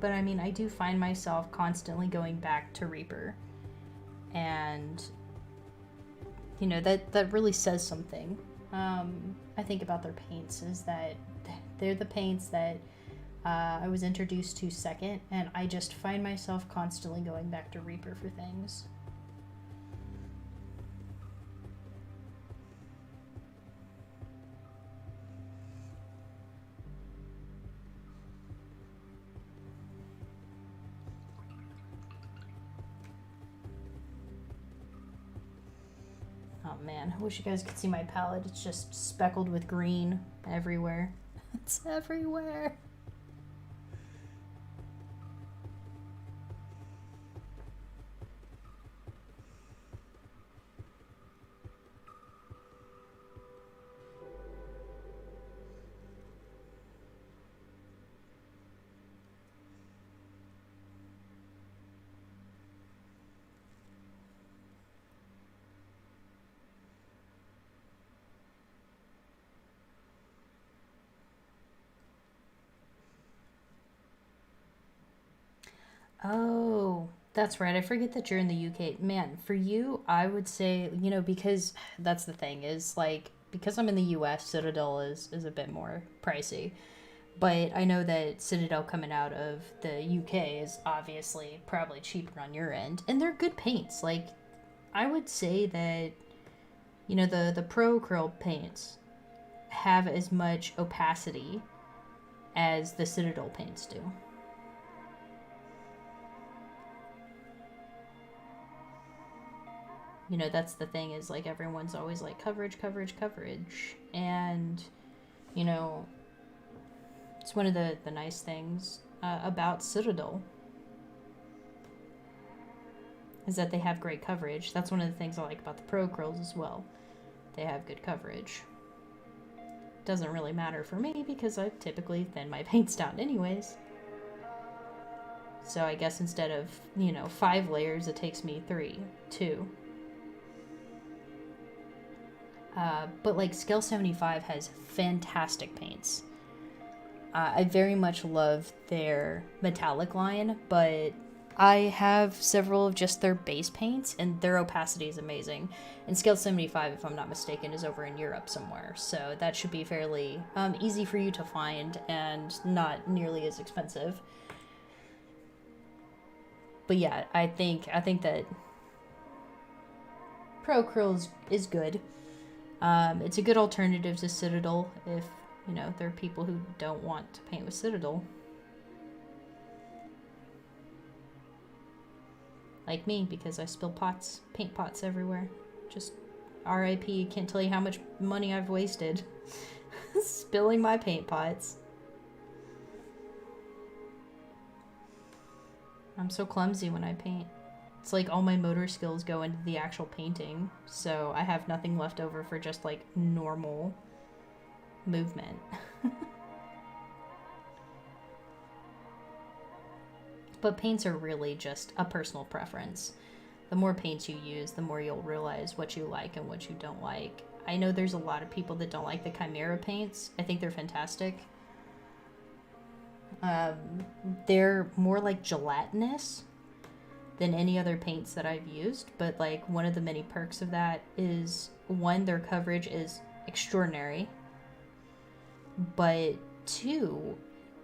But I mean, I do find myself constantly going back to Reaper. And, you know, that really says something. I think about their paints is that they're the paints that I was introduced to second, and I just find myself constantly going back to Reaper for things. Oh man, I wish you guys could see my palette. It's just speckled with green everywhere. It's everywhere. Oh, that's right. I forget that you're in the UK. Man, for you, I would say, you know, because that's the thing is like because I'm in the US, Citadel is a bit more pricey. But I know that Citadel coming out of the UK is obviously probably cheaper on your end, and they're good paints. Like I would say that you know the Pro Acryl paints have as much opacity as the Citadel paints do. You know, that's the thing is like everyone's always like coverage, coverage, coverage. And, you know, it's one of the nice things about Citadel is that they have great coverage. That's one of the things I like about the Pro Acryls as well. They have good coverage. Doesn't really matter for me because I typically thin my paints down anyways. So I guess instead of, you know, 5 layers, it takes me 3, 2. But like Scale 75 has fantastic paints. I very much love their metallic line, but I have several of just their base paints, and their opacity is amazing. And Scale 75, if I'm not mistaken, is over in Europe somewhere, so that should be fairly easy for you to find and not nearly as expensive. But yeah, I think that Pro Acryl is good. It's a good alternative to Citadel if, you know, there are people who don't want to paint with Citadel. Like me, because I spill paint pots everywhere. Just RIP, can't tell you how much money I've wasted spilling my paint pots. I'm so clumsy when I paint. It's like all my motor skills go into the actual painting, so I have nothing left over for just like normal movement. But paints are really just a personal preference. The more paints you use, the more you'll realize what you like and what you don't like. I know there's a lot of people that don't like the Chimera paints. I think they're fantastic. They're more like gelatinous than any other paints that I've used, but like one of the many perks of that is one, their coverage is extraordinary, but two,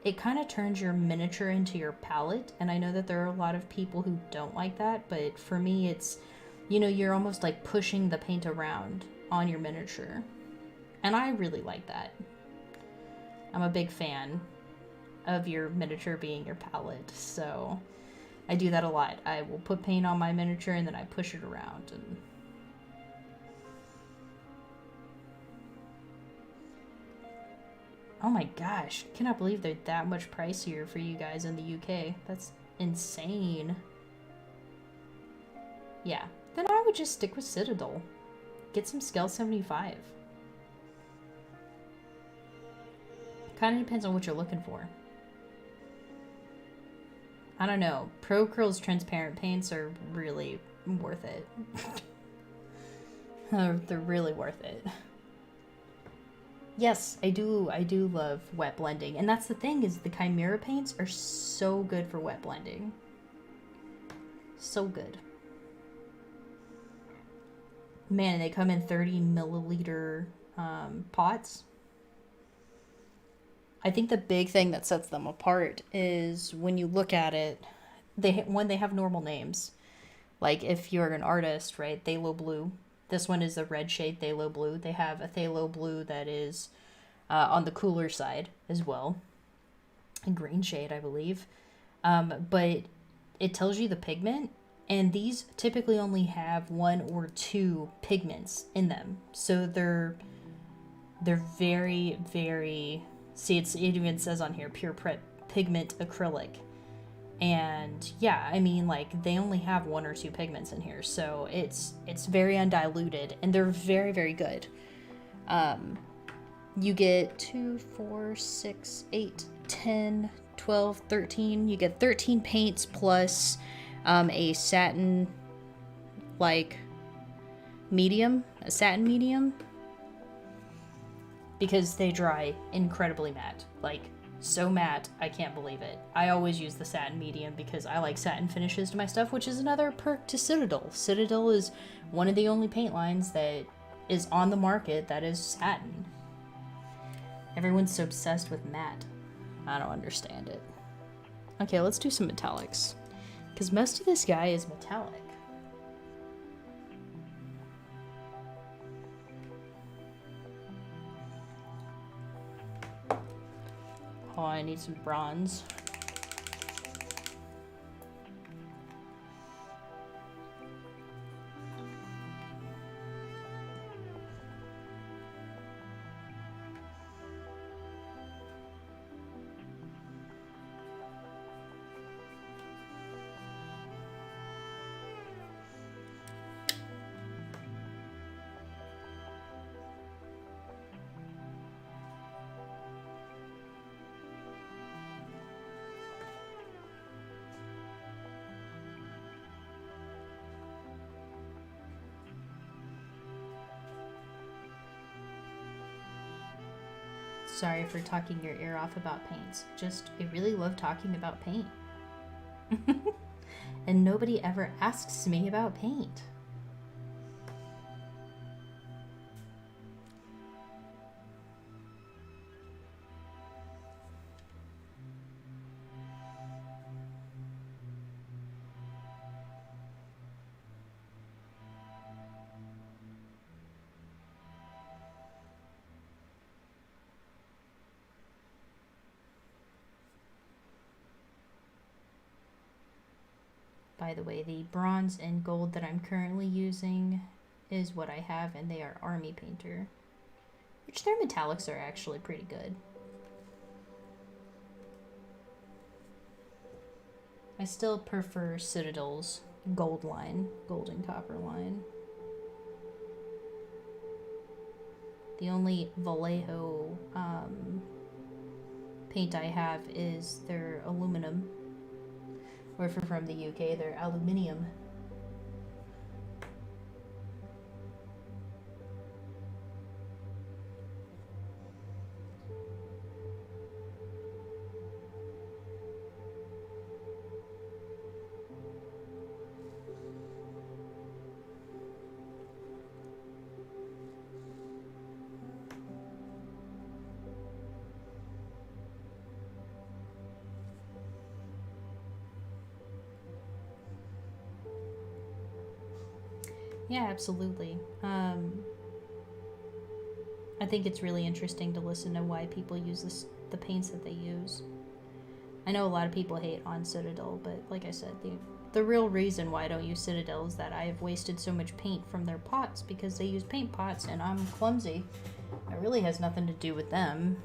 it kind of turns your miniature into your palette. And I know that there are a lot of people who don't like that, but for me it's, you know, you're almost like pushing the paint around on your miniature, and I really like that. I'm a big fan of your miniature being your palette, so I do that a lot. I will put paint on my miniature and then I push it around. And oh my gosh, I cannot believe they're that much pricier for you guys in the UK. That's insane. Yeah, then I would just stick with Citadel. Get some Scale 75. Kind of depends on what you're looking for. I don't know. Pro Acryl's transparent paints are really worth it. They're really worth it. Yes, I do love wet blending. And that's the thing is the Chimera paints are so good for wet blending. So good. Man, they come in 30 milliliter pots. I think the big thing that sets them apart is when you look at it, they have normal names. Like if you're an artist, right? Phthalo blue. This one is a red shade phthalo blue. They have a phthalo blue that is on the cooler side as well. A green shade, I believe. But it tells you the pigment, and these typically only have 1 or 2 pigments in them. So they're very, very... See, it even says on here, pure pigment acrylic. And yeah, I mean, like, they only have 1 or 2 pigments in here, so it's very undiluted, and they're very, very good. You get 2, 4, 6, 8, 10, 12, 13. You get 13 paints plus a satin, like, medium, a satin medium, because they dry incredibly matte, like, so matte, I can't believe it. I always use the satin medium because I like satin finishes to my stuff, which is another perk to Citadel. Citadel is one of the only paint lines that is on the market that is satin. Everyone's so obsessed with matte. I don't understand it. Okay, let's do some metallics, because most of this guy is metallic. Oh, I need some bronze. Sorry for talking your ear off about paints. Just, I really love talking about paint. And nobody ever asks me about paint. By the way, the bronze and gold that I'm currently using is what I have, and they are Army Painter, which their metallics are actually pretty good. I still prefer Citadel's gold line, golden copper line. The only Vallejo paint I have is their aluminum. Or if you're from the UK, they're aluminium. Yeah, absolutely. I think it's really interesting to listen to why people use the paints that they use. I know a lot of people hate on Citadel, but like I said, the real reason why I don't use Citadel is that I have wasted so much paint from their pots because they use paint pots and I'm clumsy. It really has nothing to do with them.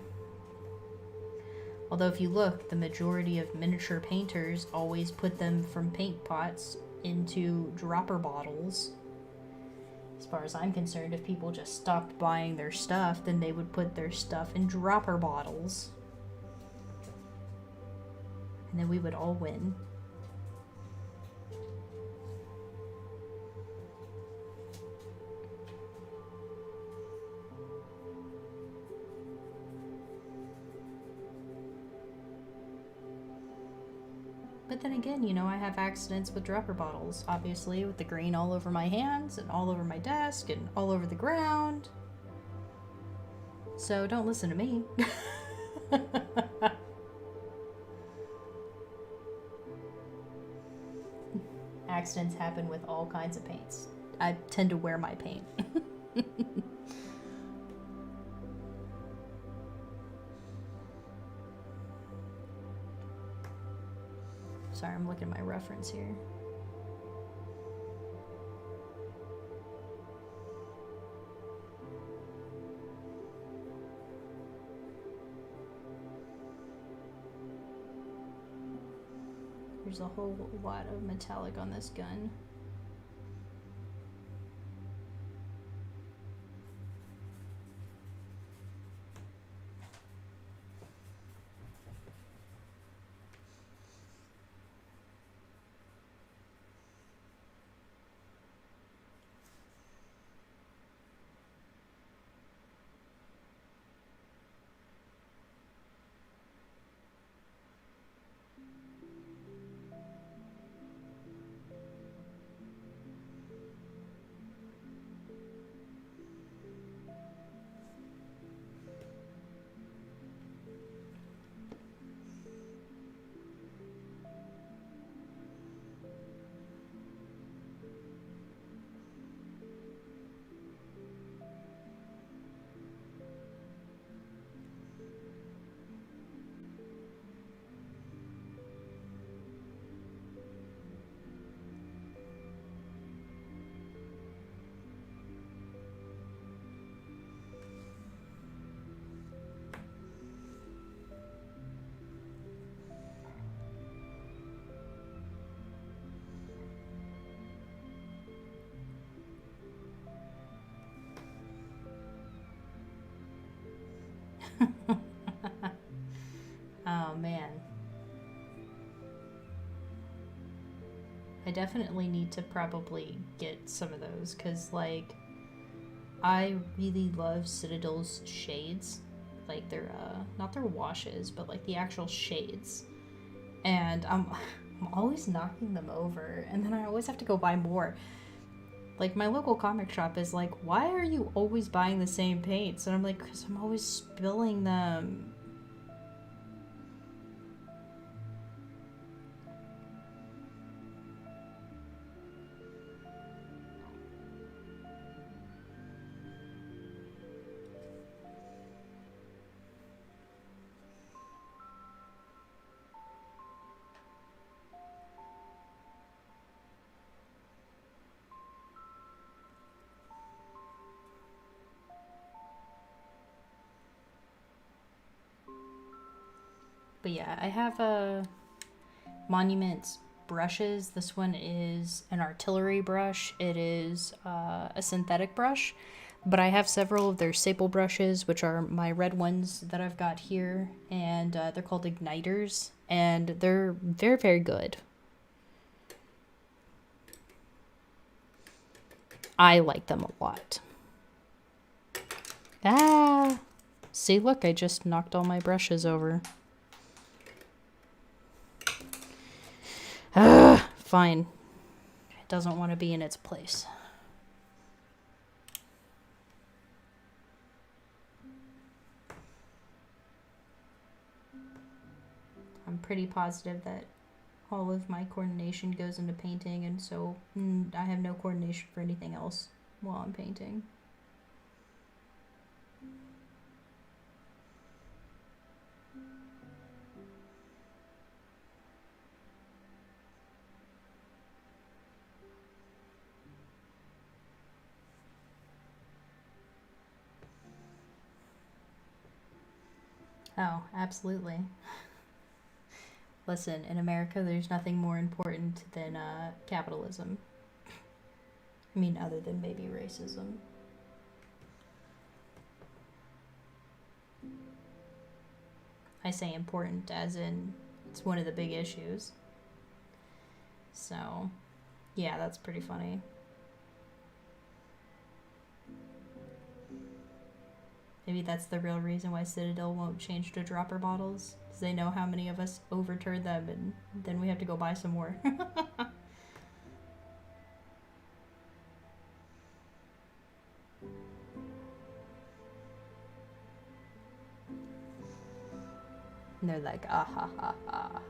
Although if you look, the majority of miniature painters always put them from paint pots into dropper bottles. As far as I'm concerned, if people just stopped buying their stuff, then they would put their stuff in dropper bottles. And then we would all win. But then again, you know, I have accidents with dropper bottles, obviously, with the green all over my hands and all over my desk and all over the ground. So don't listen to me. Accidents happen with all kinds of paints. I tend to wear my paint. Sorry, I'm looking at my reference here. There's a whole lot of metallic on this gun. Oh man. I definitely need to probably get some of those because, like, I really love Citadel's shades. Like, their, not their washes, but like the actual shades. And I'm always knocking them over, and then I always have to go buy more. Like, my local comic shop is like, why are you always buying the same paints? And I'm like, because I'm always spilling them. But yeah, I have Monument brushes. This one is an artillery brush. It is a synthetic brush, but I have several of their staple brushes, which are my red ones that I've got here, and they're called Igniters, and they're very, very good. I like them a lot. Ah! See, look, I just knocked all my brushes over. Fine. It doesn't want to be in its place. I'm pretty positive that all of my coordination goes into painting, and so I have no coordination for anything else while I'm painting. Oh, absolutely. Listen, in America, there's nothing more important than capitalism. I mean, other than maybe racism. I say important as in it's one of the big issues. So, yeah, that's pretty funny. Maybe that's the real reason why Citadel won't change to dropper bottles. Because they know how many of us overturn them, and then we have to go buy some more. And they're like, ah ha ha ha.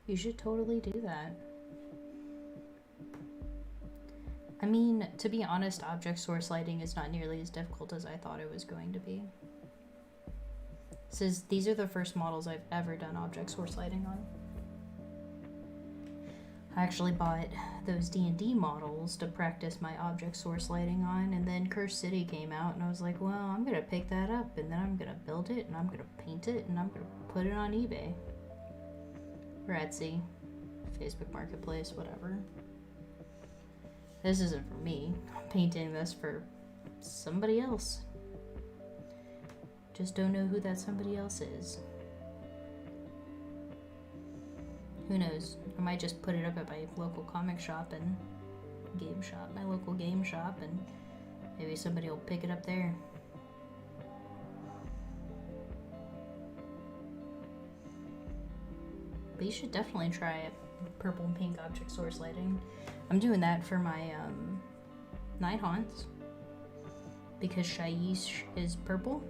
You should totally do that. I mean, to be honest, object source lighting is not nearly as difficult as I thought it was going to be. These are the first models I've ever done object source lighting on. I actually bought those D&D models to practice my object source lighting on, and then Cursed City came out, and I was like, well, I'm gonna pick that up, and then I'm gonna build it, and I'm gonna paint it, and I'm gonna put it on eBay. Or Etsy, Facebook Marketplace, whatever. This isn't for me. I'm painting this for somebody else. Just don't know who that somebody else is. Who knows? I might just put it up at my local comic shop and game shop, my local game shop, and maybe somebody will pick it up there. But you should definitely try it. Purple and pink object source lighting. I'm doing that for my Night Haunts because Shyish is purple.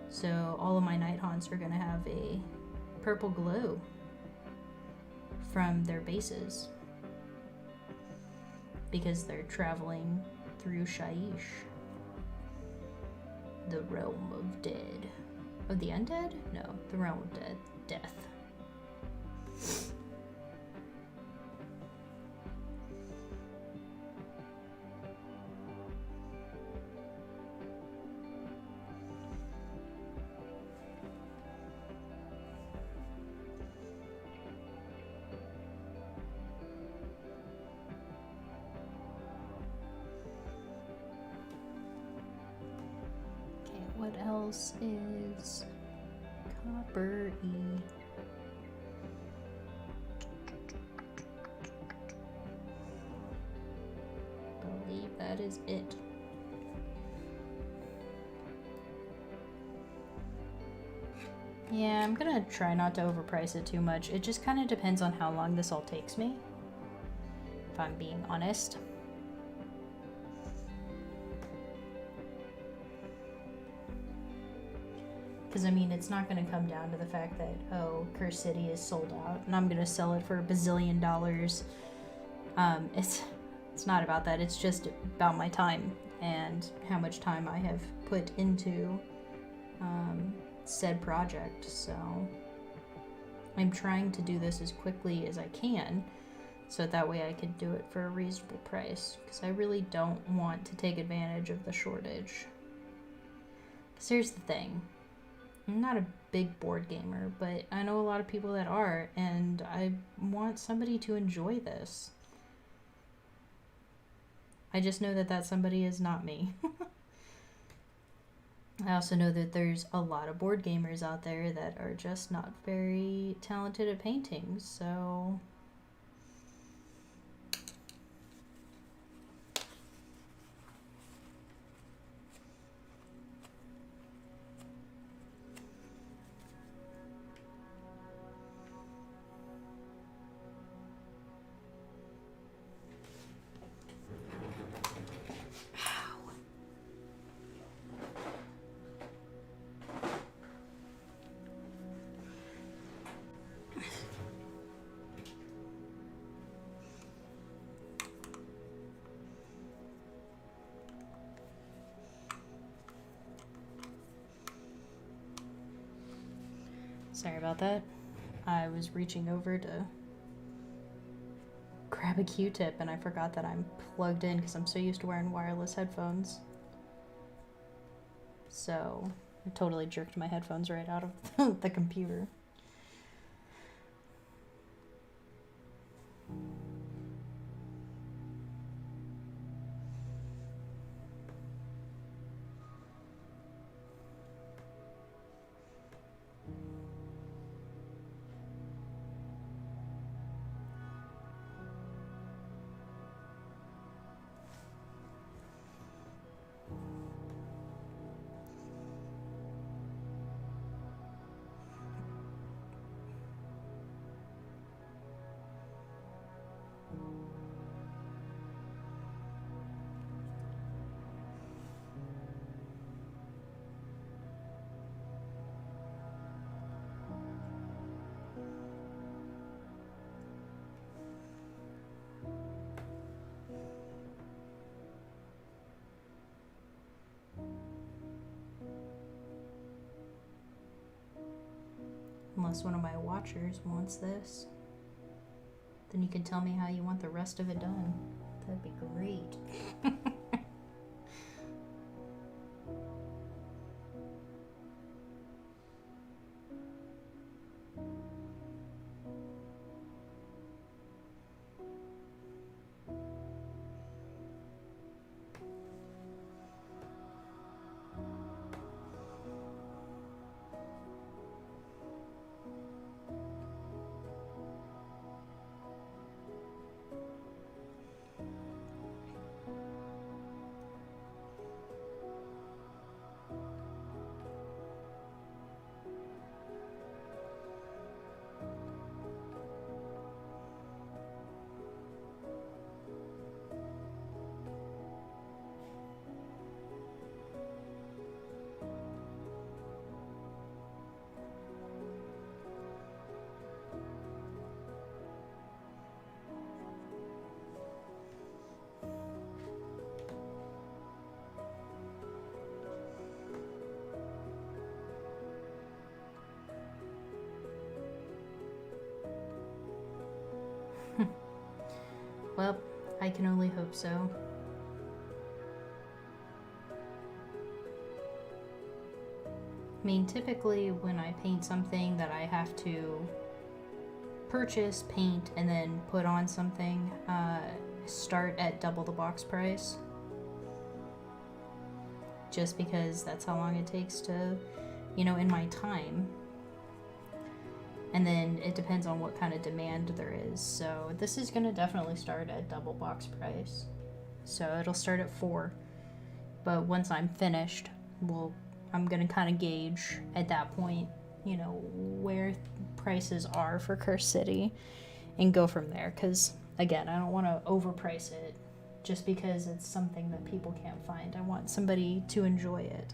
So all of my Night Haunts are going to have a purple glow from their bases because they're traveling through Shyish, the realm of dead. Of the undead? No, the realm of death. What else is copper-y? I believe that is it. Yeah, I'm gonna try not to overprice it too much. It just kind of depends on how long this all takes me, if I'm being honest. Because, I mean, it's not going to come down to the fact that, oh, Cursed City is sold out and I'm going to sell it for $1 bazillion. It's not about that. It's just about my time and how much time I have put into said project. So I'm trying to do this as quickly as I can so that way I can do it for a reasonable price. Because I really don't want to take advantage of the shortage. Because here's the thing. I'm not a big board gamer, but I know a lot of people that are, and I want somebody to enjoy this. I just know that that somebody is not me. I also know that there's a lot of board gamers out there that are just not very talented at painting, so... Sorry about that. I was reaching over to grab a Q-tip and I forgot that I'm plugged in because I'm so used to wearing wireless headphones. So I totally jerked my headphones right out of the computer. Unless one of my watchers wants this. Then you can tell me how you want the rest of it done. That'd be great. Well, I can only hope so. I mean, typically when I paint something that I have to purchase, paint, and then put on something, start at double the box price. Just because that's how long it takes to, in my time. And then it depends on what kind of demand there is. So this is going to definitely start at double box price. So it'll start at 4. But once I'm finished, I'm going to kind of gauge at that point, where prices are for Cursed City and go from there. Because, again, I don't want to overprice it just because it's something that people can't find. I want somebody to enjoy it.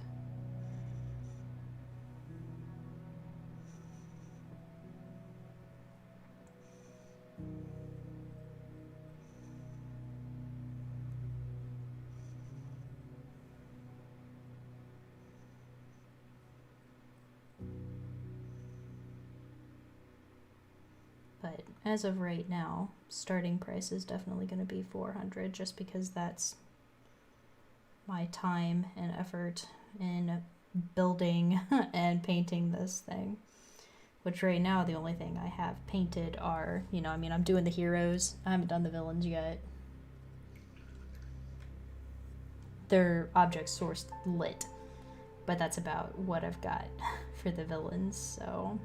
But as of right now, starting price is definitely going to be 400 just because that's my time and effort in building and painting this thing. Which right now, the only thing I have painted are, I'm doing the heroes. I haven't done the villains yet. They're object sourced lit. But that's about what I've got for the villains, so...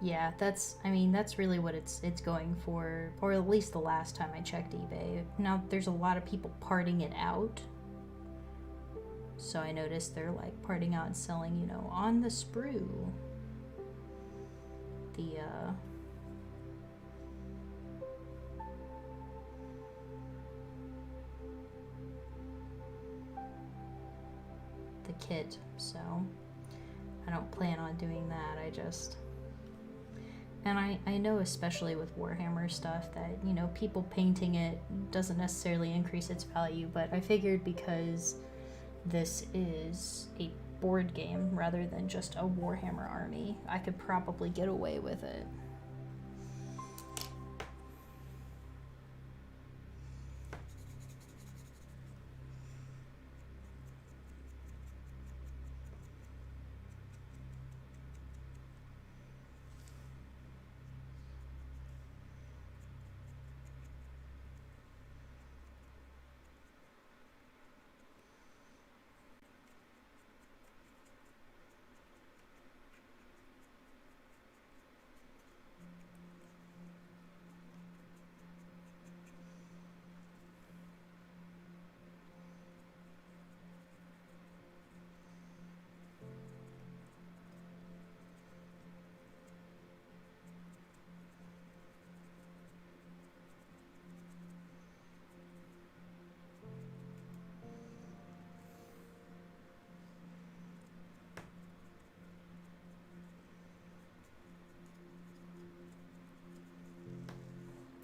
Yeah, that's really what it's going for, or at least the last time I checked eBay. Now, there's a lot of people parting it out. So I noticed they're like parting out and selling, on the sprue. The kit, so I don't plan on doing that. And I know, especially with Warhammer stuff, that, you know, people painting it doesn't necessarily increase its value, but I figured because this is a board game rather than just a Warhammer army, I could probably get away with it.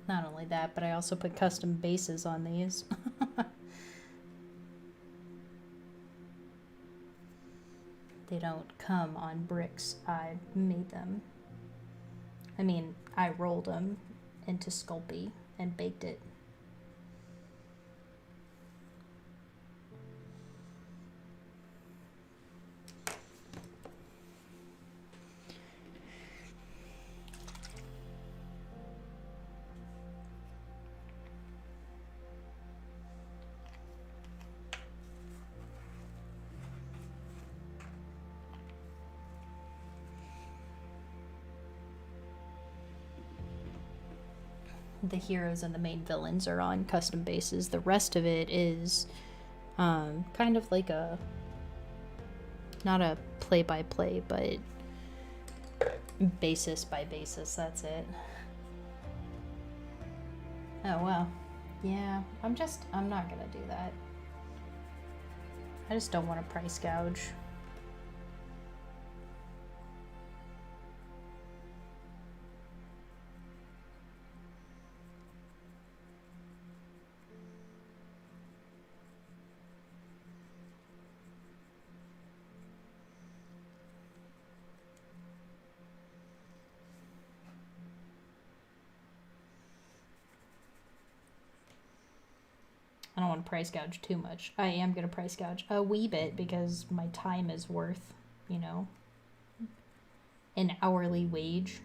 Not only that, but I also put custom bases on these. They don't come on bricks. I made them. I mean, I rolled them into Sculpey and baked it. The heroes and the main villains are on custom bases. The rest of it is kind of like a, not a play-by-play, but basis by basis, that's it. Oh, well. Yeah, I'm not gonna do that. I just don't want to price gouge. I don't want to price gouge too much. I am going to price gouge a wee bit because my time is worth, you know, an hourly wage.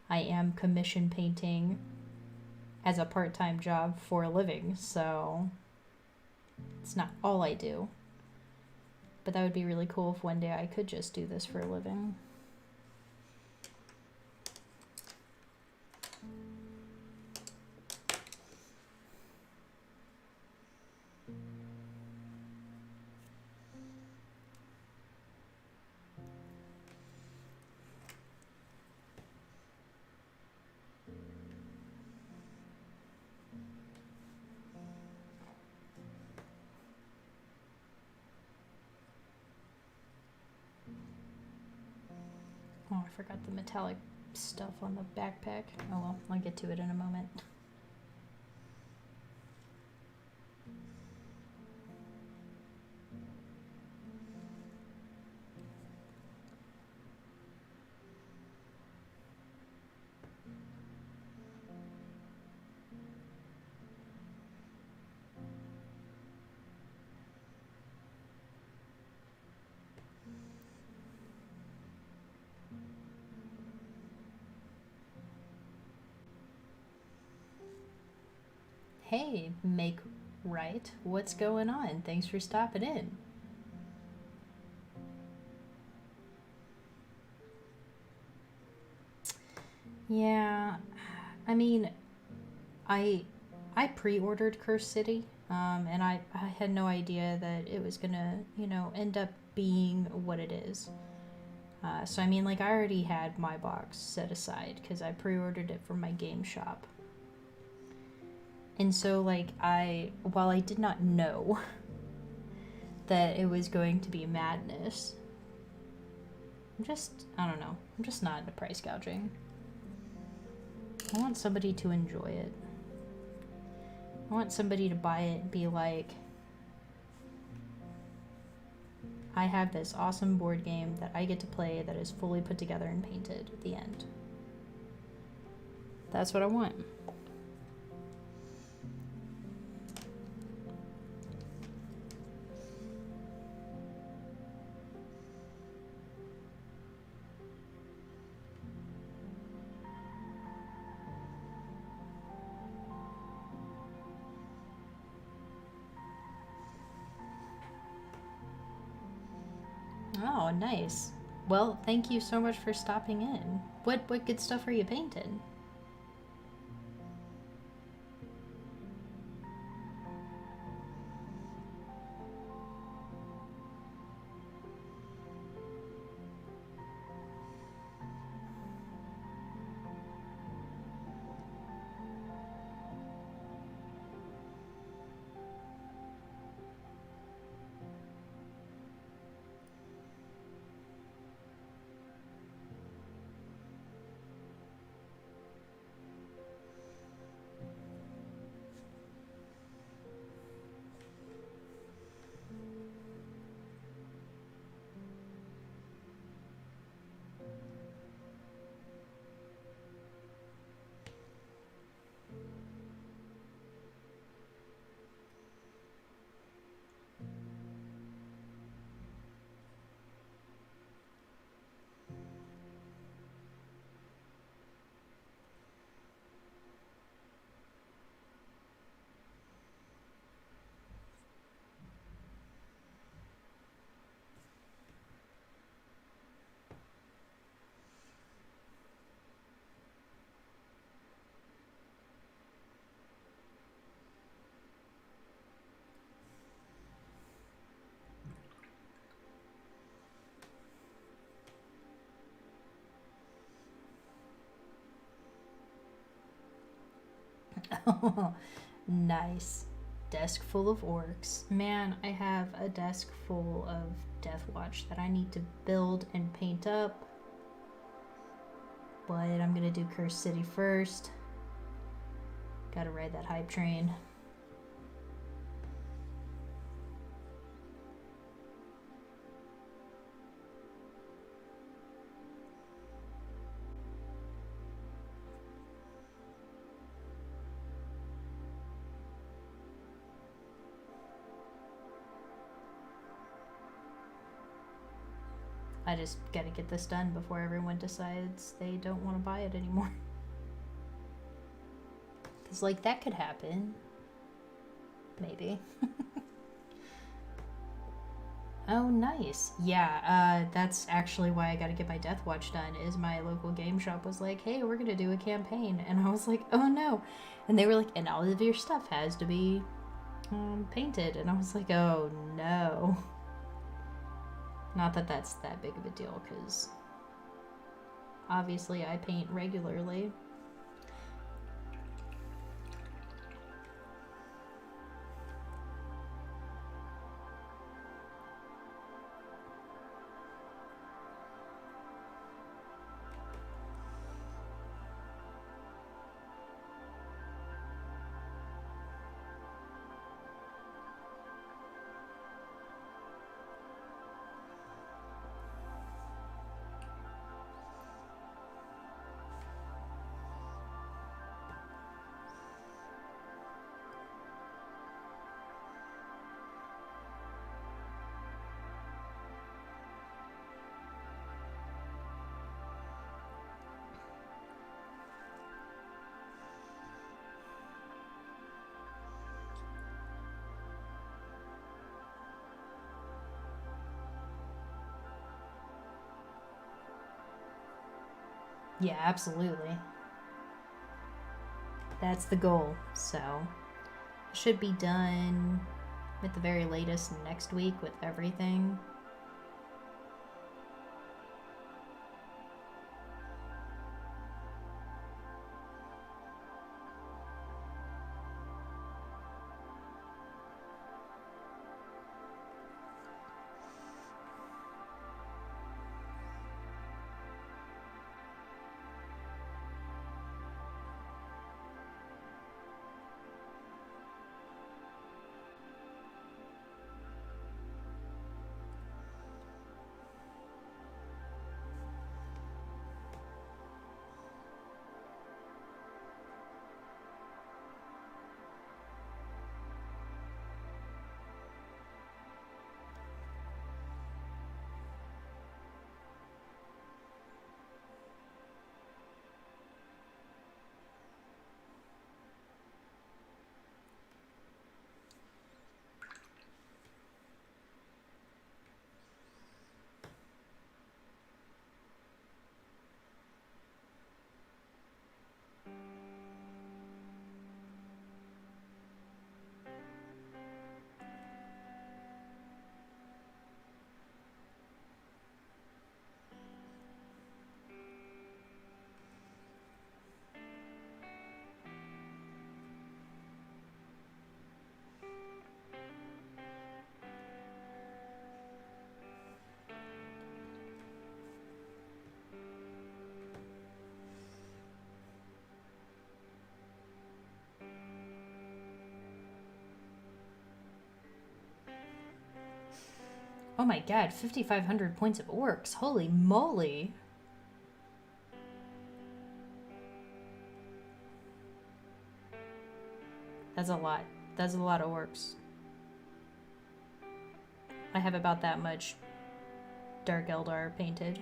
I am commission painting as a part-time job for a living, so it's not all I do. But that would be really cool if one day I could just do this for a living. Oh, I forgot the metallic stuff on the backpack. Oh well, I'll get to it in a moment. Hey, Make Right, what's going on? Thanks for stopping in. Yeah, I mean, I pre-ordered Curse City, and I had no idea that it was gonna, you know, end up being what it is. So I mean, like, I already had my box set aside because I pre-ordered it from my game shop. And so, like, while I did not know that it was going to be madness. I don't know. I'm just not into price gouging. I want somebody to enjoy it. I want somebody to buy it and be like, I have this awesome board game that I get to play that is fully put together and painted at the end. That's what I want. Oh, nice. Well, thank you so much for stopping in. What good stuff are you painting? Oh, nice. Desk full of orcs. Man, I have a desk full of Deathwatch that I need to build and paint up. But I'm gonna do Cursed City first. Gotta ride that hype train. I just gotta get this done before everyone decides they don't want to buy it anymore. Because, like, that could happen. Maybe. Oh, nice. Yeah, that's actually why I gotta get my Deathwatch done, is my local game shop was like, hey, we're gonna do a campaign. And I was like, oh no. And they were like, and all of your stuff has to be painted. And I was like, oh no. Not that that's that big of a deal, because obviously I paint regularly. Yeah, absolutely. That's the goal. So, it should be done at the very latest next week with everything. Oh my god, 5,500 points of orcs. Holy moly. That's a lot. That's a lot of orcs. I have about that much Dark Eldar painted.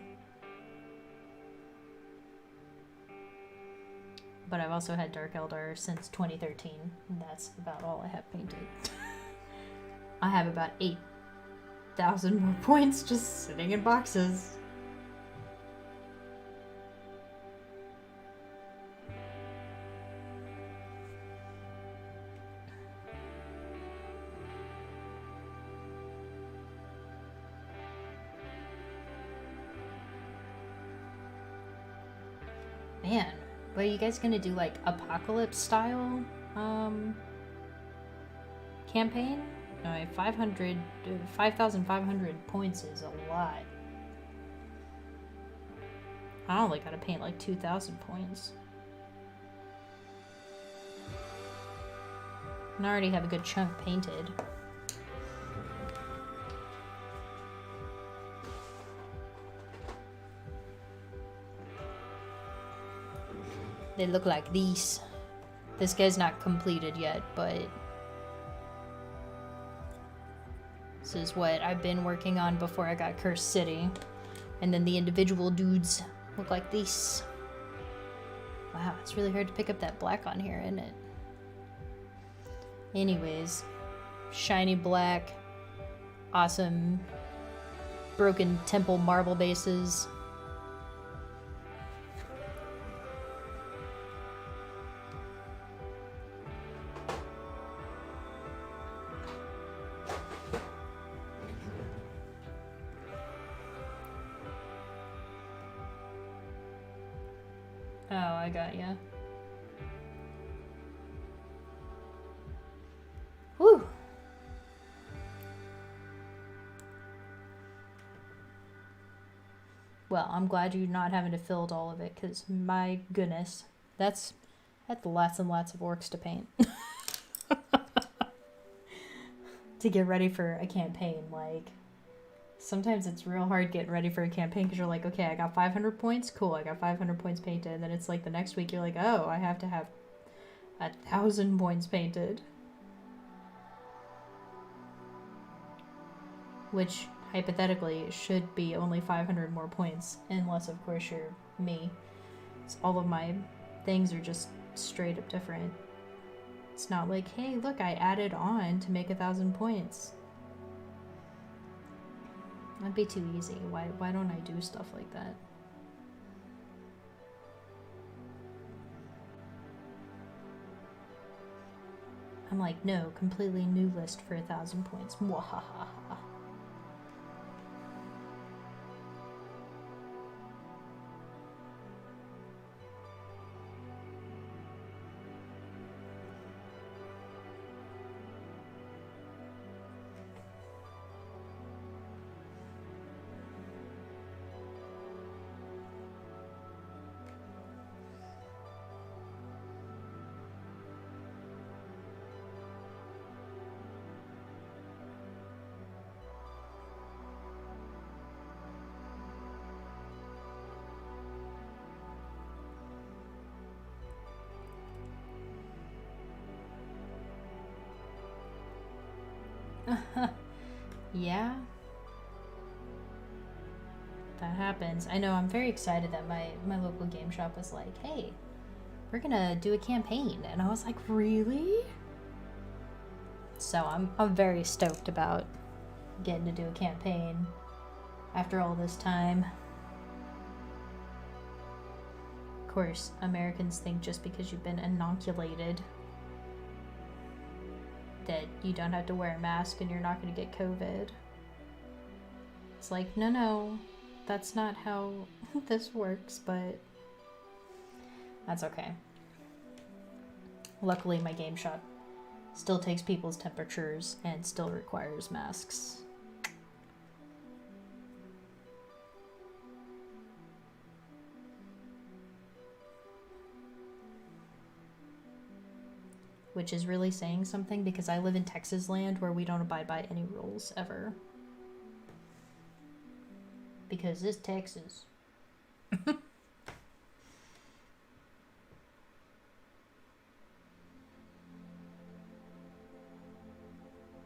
But I've also had Dark Eldar since 2013, and that's about all I have painted. I have about 8,000 more points just sitting in boxes. Man, what are you guys gonna do, like apocalypse style campaign? No, 5,500 points is a lot. I only gotta paint like 2,000 points. And I already have a good chunk painted. They look like these. This guy's not completed yet, but this is what I've been working on before I got Cursed City. And then the individual dudes look like these. Wow, it's really hard to pick up that black on here, isn't it? Anyways, shiny black, awesome broken temple marble bases. Oh, I got ya. Whew. Well, I'm glad you're not having to fill all of it, because my goodness, that's lots and lots of orcs to paint. To get ready for a campaign, like, sometimes it's real hard getting ready for a campaign because you're like, okay, I got 500 points, cool, I got 500 points painted, and then it's like the next week you're like, oh, I have to have 1,000 points painted. Which, hypothetically, should be only 500 more points, unless, of course, you're me. So all of my things are just straight up different. It's not like, hey, look, I added on to make 1,000 points. That'd be too easy. Why don't I do stuff like that? I'm like, no, completely new list for 1,000 points. Mwahaha. Yeah. That happens. I know, I'm very excited that my local game shop was like, hey, we're gonna do a campaign. And I was like, really? So I'm very stoked about getting to do a campaign after all this time. Of course, Americans think just because you've been inoculated that you don't have to wear a mask and you're not going to get COVID. It's like, no, that's not how this works, but that's okay. Luckily, my game shop still takes people's temperatures and still requires masks. Which is really saying something because I live in Texas land where we don't abide by any rules ever. because it's Texas.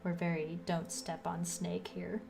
We're very don't step on snake here.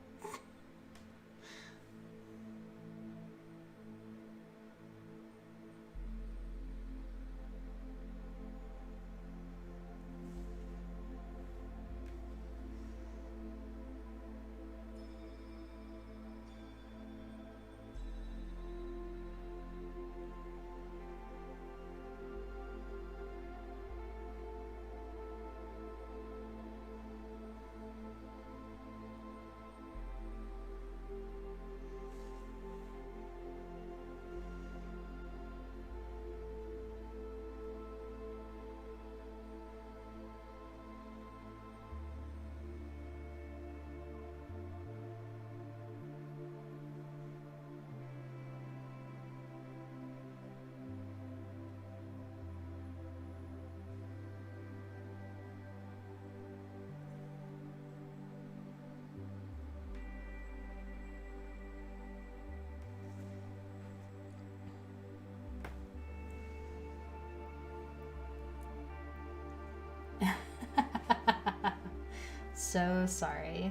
So sorry.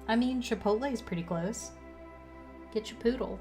I mean, Chipotle is pretty close. Get your poodle.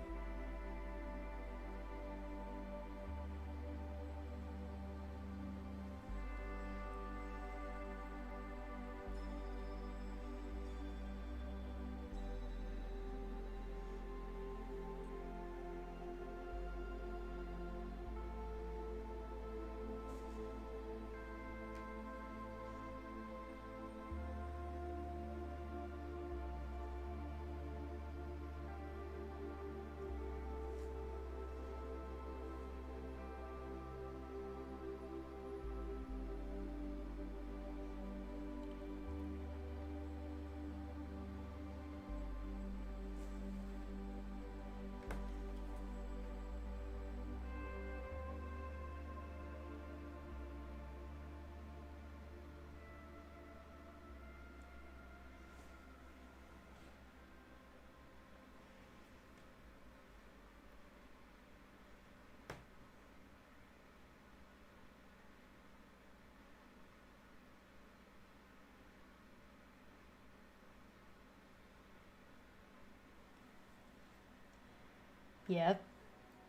Yep.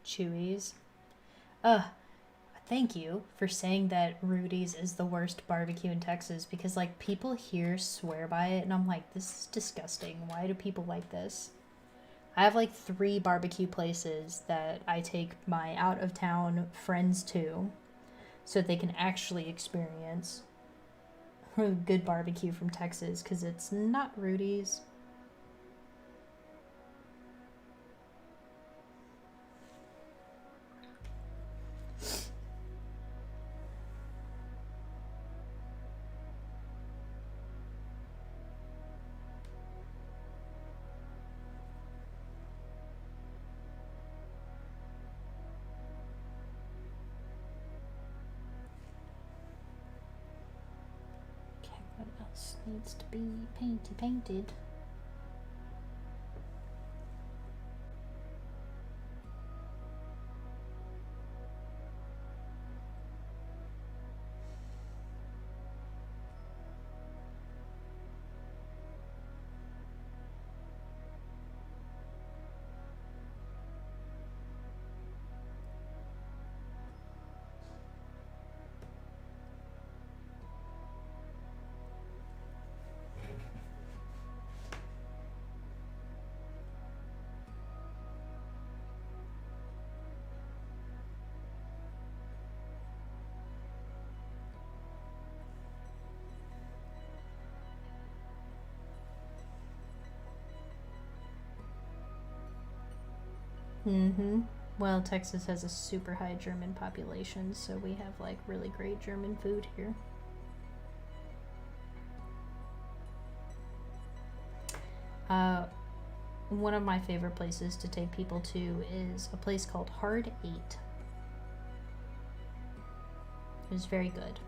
Chewy's. Thank you for saying that Rudy's is the worst barbecue in Texas because, like, people here swear by it, and I'm like, this is disgusting. Why do people like this? I have like 3 barbecue places that I take my out of town friends to so that they can actually experience good barbecue from Texas because it's not Rudy's. What else needs to be painted? Mm-hmm. Well, Texas has a super high German population, so we have like really great German food here. One of my favorite places to take people to is a place called Hard 8. It's very good.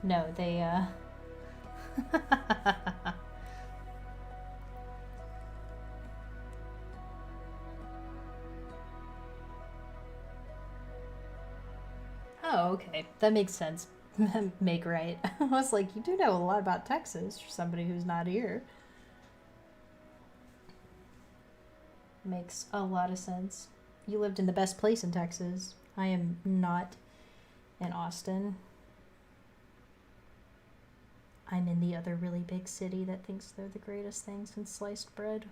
No, they, Oh, okay. That makes sense. Make right. I was like, you do know a lot about Texas for somebody who's not here. Makes a lot of sense. You lived in the best place in Texas. I am not in Austin. I'm in the other really big city that thinks they're the greatest thing since sliced bread.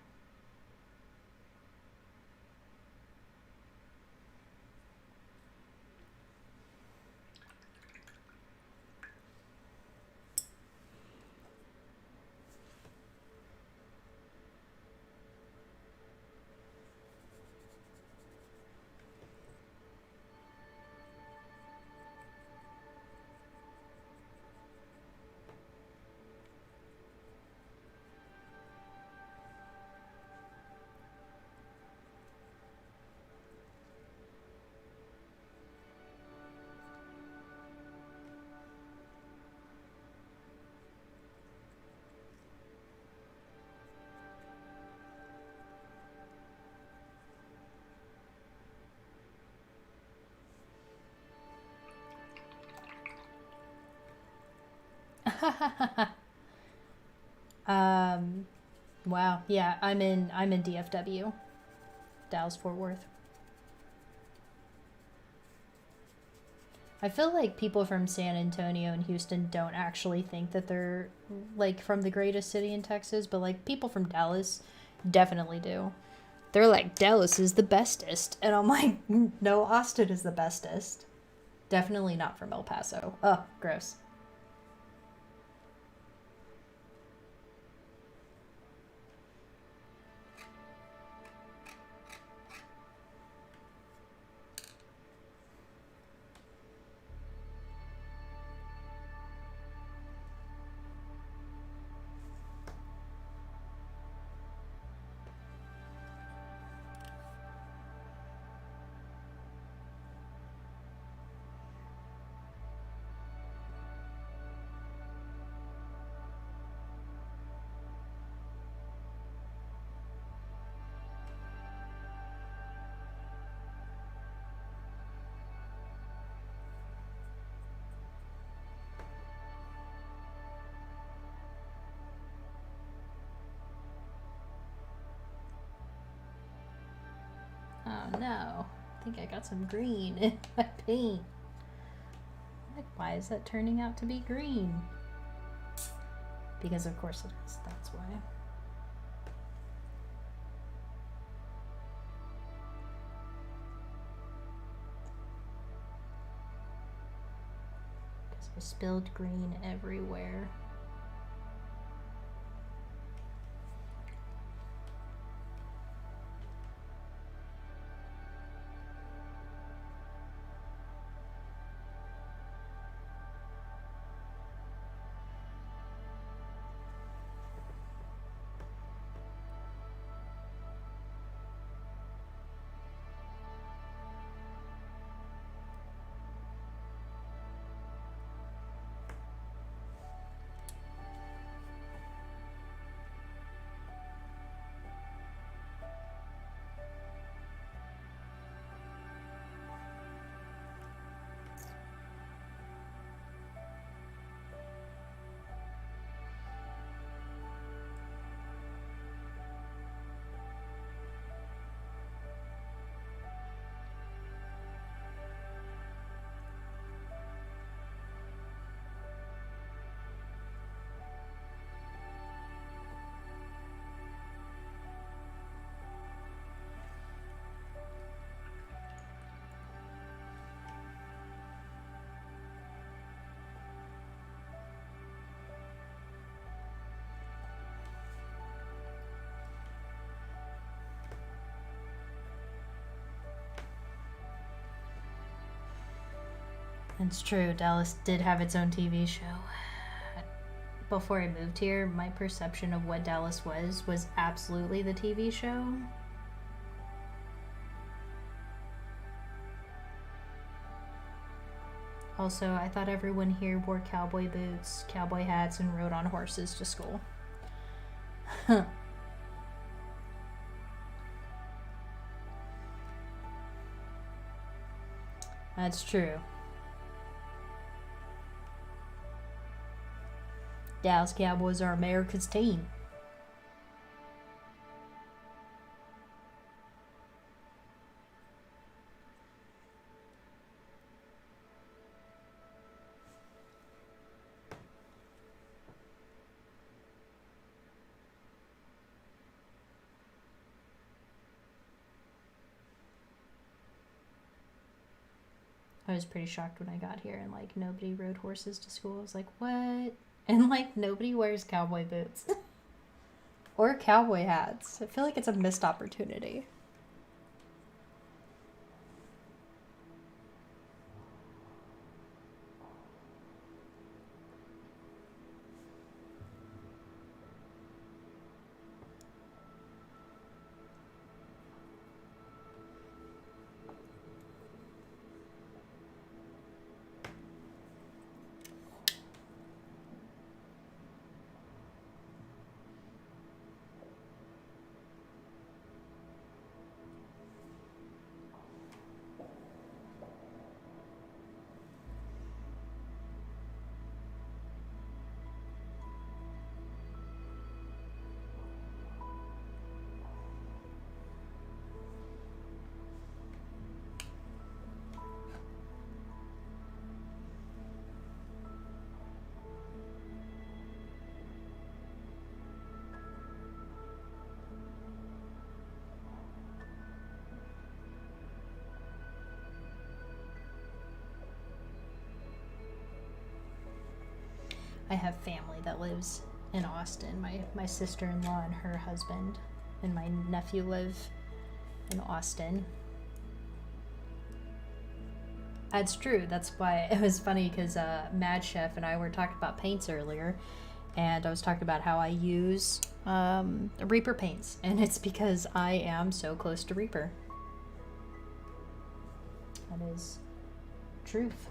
Wow. Yeah, I'm in DFW. Dallas Fort Worth. I feel like people from San Antonio and Houston don't actually think that they're like from the greatest city in Texas, but like people from Dallas definitely do. They're like, Dallas is the bestest. And I'm like, no, Austin is the bestest. Definitely not from El Paso. Oh, gross. Oh no. I think I got some green in my paint. Like, why is that turning out to be green? Because of course it is. That's why. Because I spilled green everywhere. It's true, Dallas did have its own TV show. Before I moved here, my perception of what Dallas was absolutely the TV show. Also, I thought everyone here wore cowboy boots, cowboy hats, and rode on horses to school. That's true. Dallas Cowboys are America's team. I was pretty shocked when I got here and like nobody rode horses to school. I was like, what? And like nobody wears cowboy boots or cowboy hats. I feel like it's a missed opportunity. I have family that lives in Austin. My sister-in-law and her husband and my nephew live in Austin. That's true. That's why it was funny because Mad Chef and I were talking about paints earlier, and I was talking about how I use Reaper paints, and it's because I am so close to Reaper. That is truth.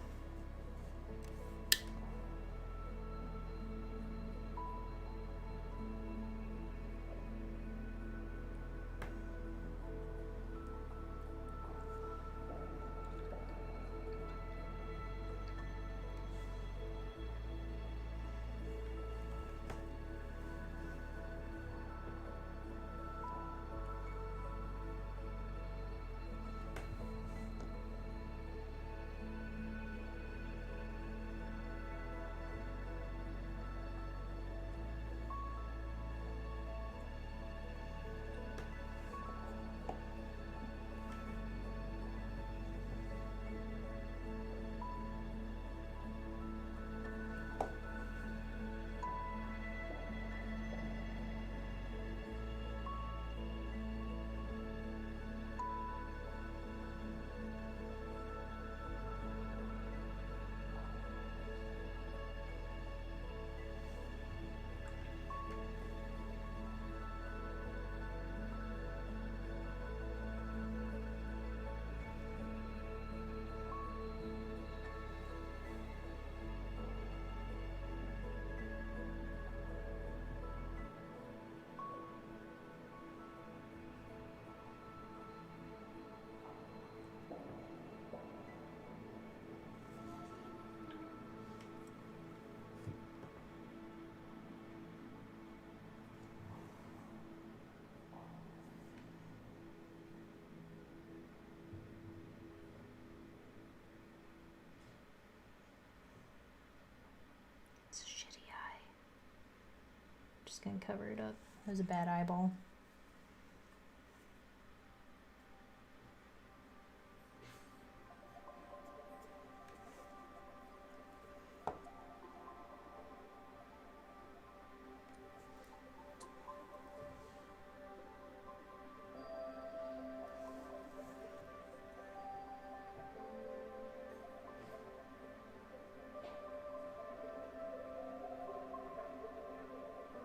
It's a shitty eye. Just gonna cover it up. It was a bad eyeball.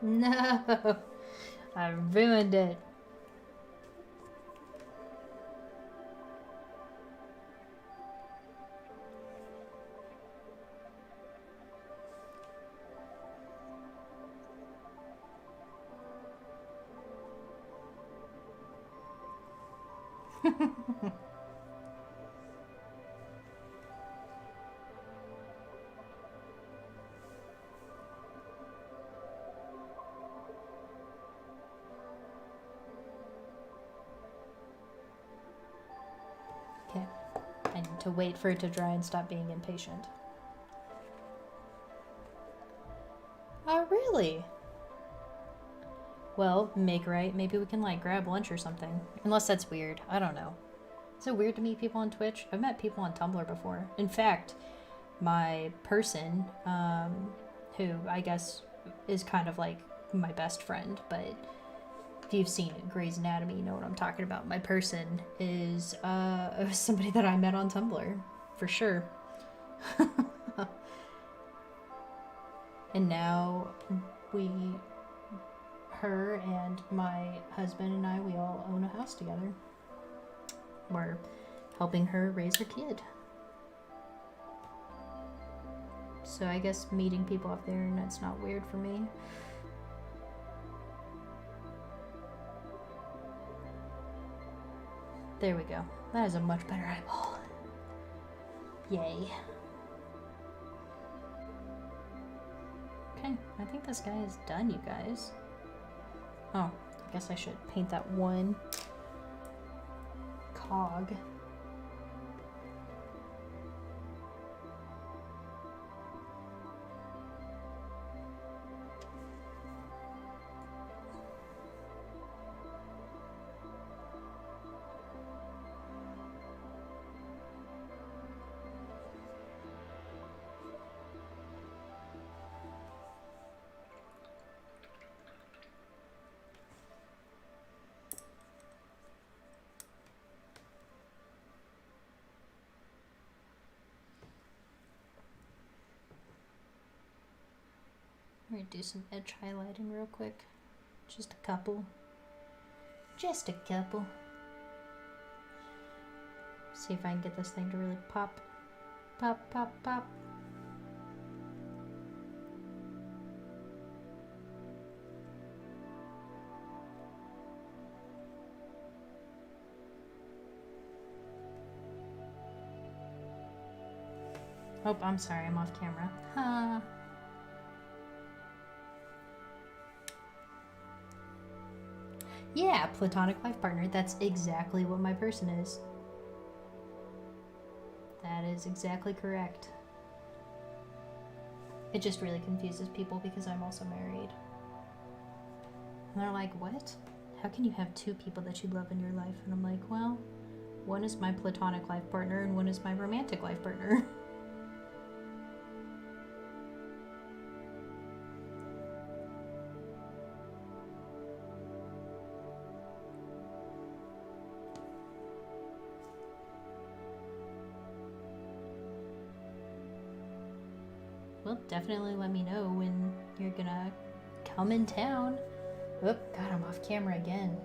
No, I ruined it. Okay. I need to wait for it to dry and stop being impatient. Oh, really? Well, make right. Maybe we can, like, grab lunch or something. Unless that's weird. I don't know. Is it weird to meet people on Twitch? I've met people on Tumblr before. In fact, my person, who I guess is kind of like my best friend, but if you've seen Grey's Anatomy, you know what I'm talking about. My person is somebody that I met on Tumblr, for sure. And now her and my husband and I, we all own a house together. We're helping her raise her kid. So I guess meeting people up there, and that's not weird for me. There we go. That is a much better eyeball. Yay. Okay, I think this guy is done, you guys. Oh, I guess I should paint that one cog. I'm gonna do some edge highlighting real quick. Just a couple. Just a couple. See if I can get this thing to really pop. Pop, pop, pop. Oh, I'm sorry, I'm off camera. Huh. Yeah, platonic life partner. That's exactly what my person is. That is exactly correct. It just really confuses people because I'm also married. And they're like, what? How can you have two people that you love in your life? And I'm like, well, one is my platonic life partner and one is my romantic life partner. Well, definitely let me know when you're gonna come in town. Oh, God, I'm off camera again.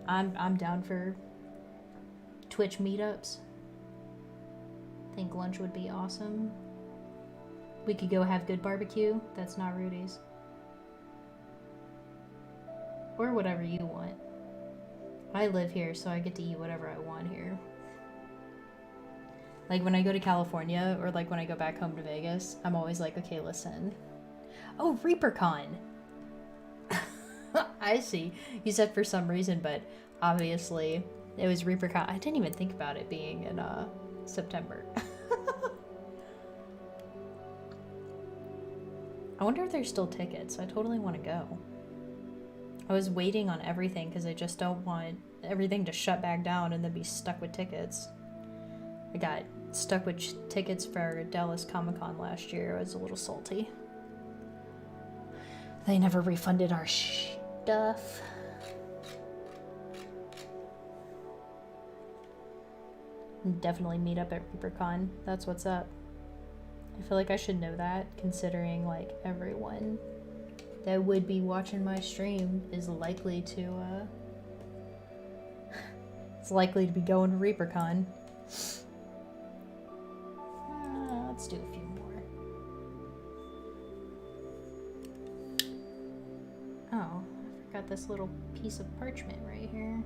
I'm down for Twitch meetups. Think lunch would be awesome. We could go have good barbecue. That's not Rudy's. Or whatever you want. I live here, so I get to eat whatever I want here. Like, when I go to California, or, like, when I go back home to Vegas, I'm always like, okay, listen. Oh, ReaperCon! I see. You said for some reason, but obviously it was ReaperCon. I didn't even think about it being in, September. I wonder if there's still tickets. I totally want to go. I was waiting on everything, because I just don't want everything to shut back down and then be stuck with tickets. I got stuck with tickets for Dallas Comic-Con last year. I was a little salty. They never refunded our stuff. Definitely meet up at ReaperCon. That's what's up. I feel like I should know that, considering, like, everyone that would be watching my stream is likely to, it's likely to be going to ReaperCon. Let's do a few more. Oh, I forgot this little piece of parchment right here.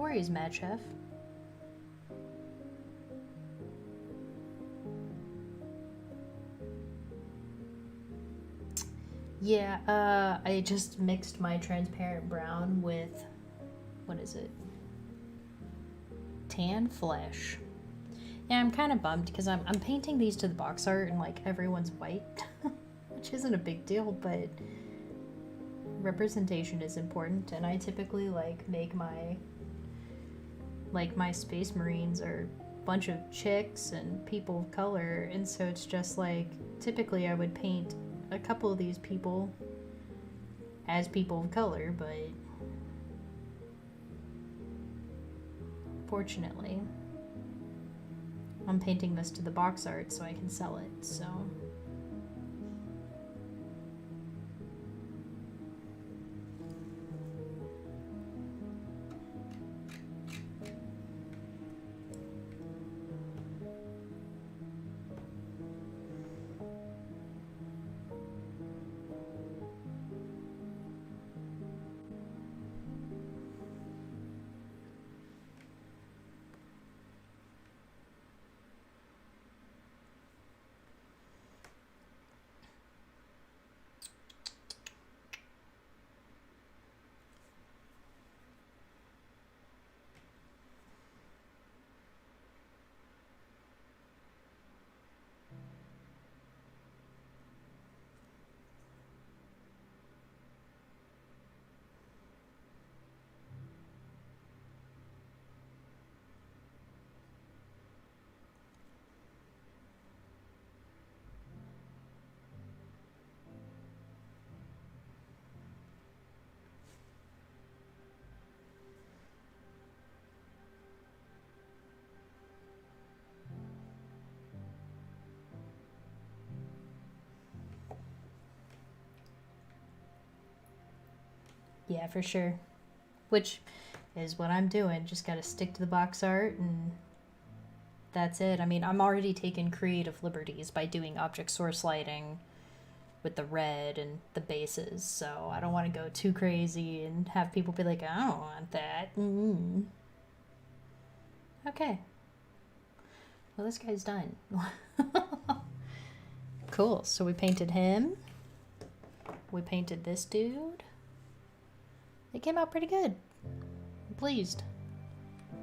worries, Mad Chef. Yeah, I just mixed my transparent brown with, what is it? Tan flesh. Yeah, I'm kind of bummed because I'm painting these to the box art and like everyone's white, which isn't a big deal, but representation is important, and I typically like make my Space Marines are a bunch of chicks and people of color, and so it's just like typically I would paint a couple of these people as people of color, but fortunately I'm painting this to the box art so I can sell it, so. Yeah, for sure. Which is what I'm doing. Just gotta stick to the box art and that's it. I mean, I'm already taking creative liberties by doing object source lighting with the red and the bases, so I don't want to go too crazy and have people be like, I don't want that. Okay. Well, this guy's done. Cool. So we painted him. We painted this dude. It came out pretty good. I'm pleased.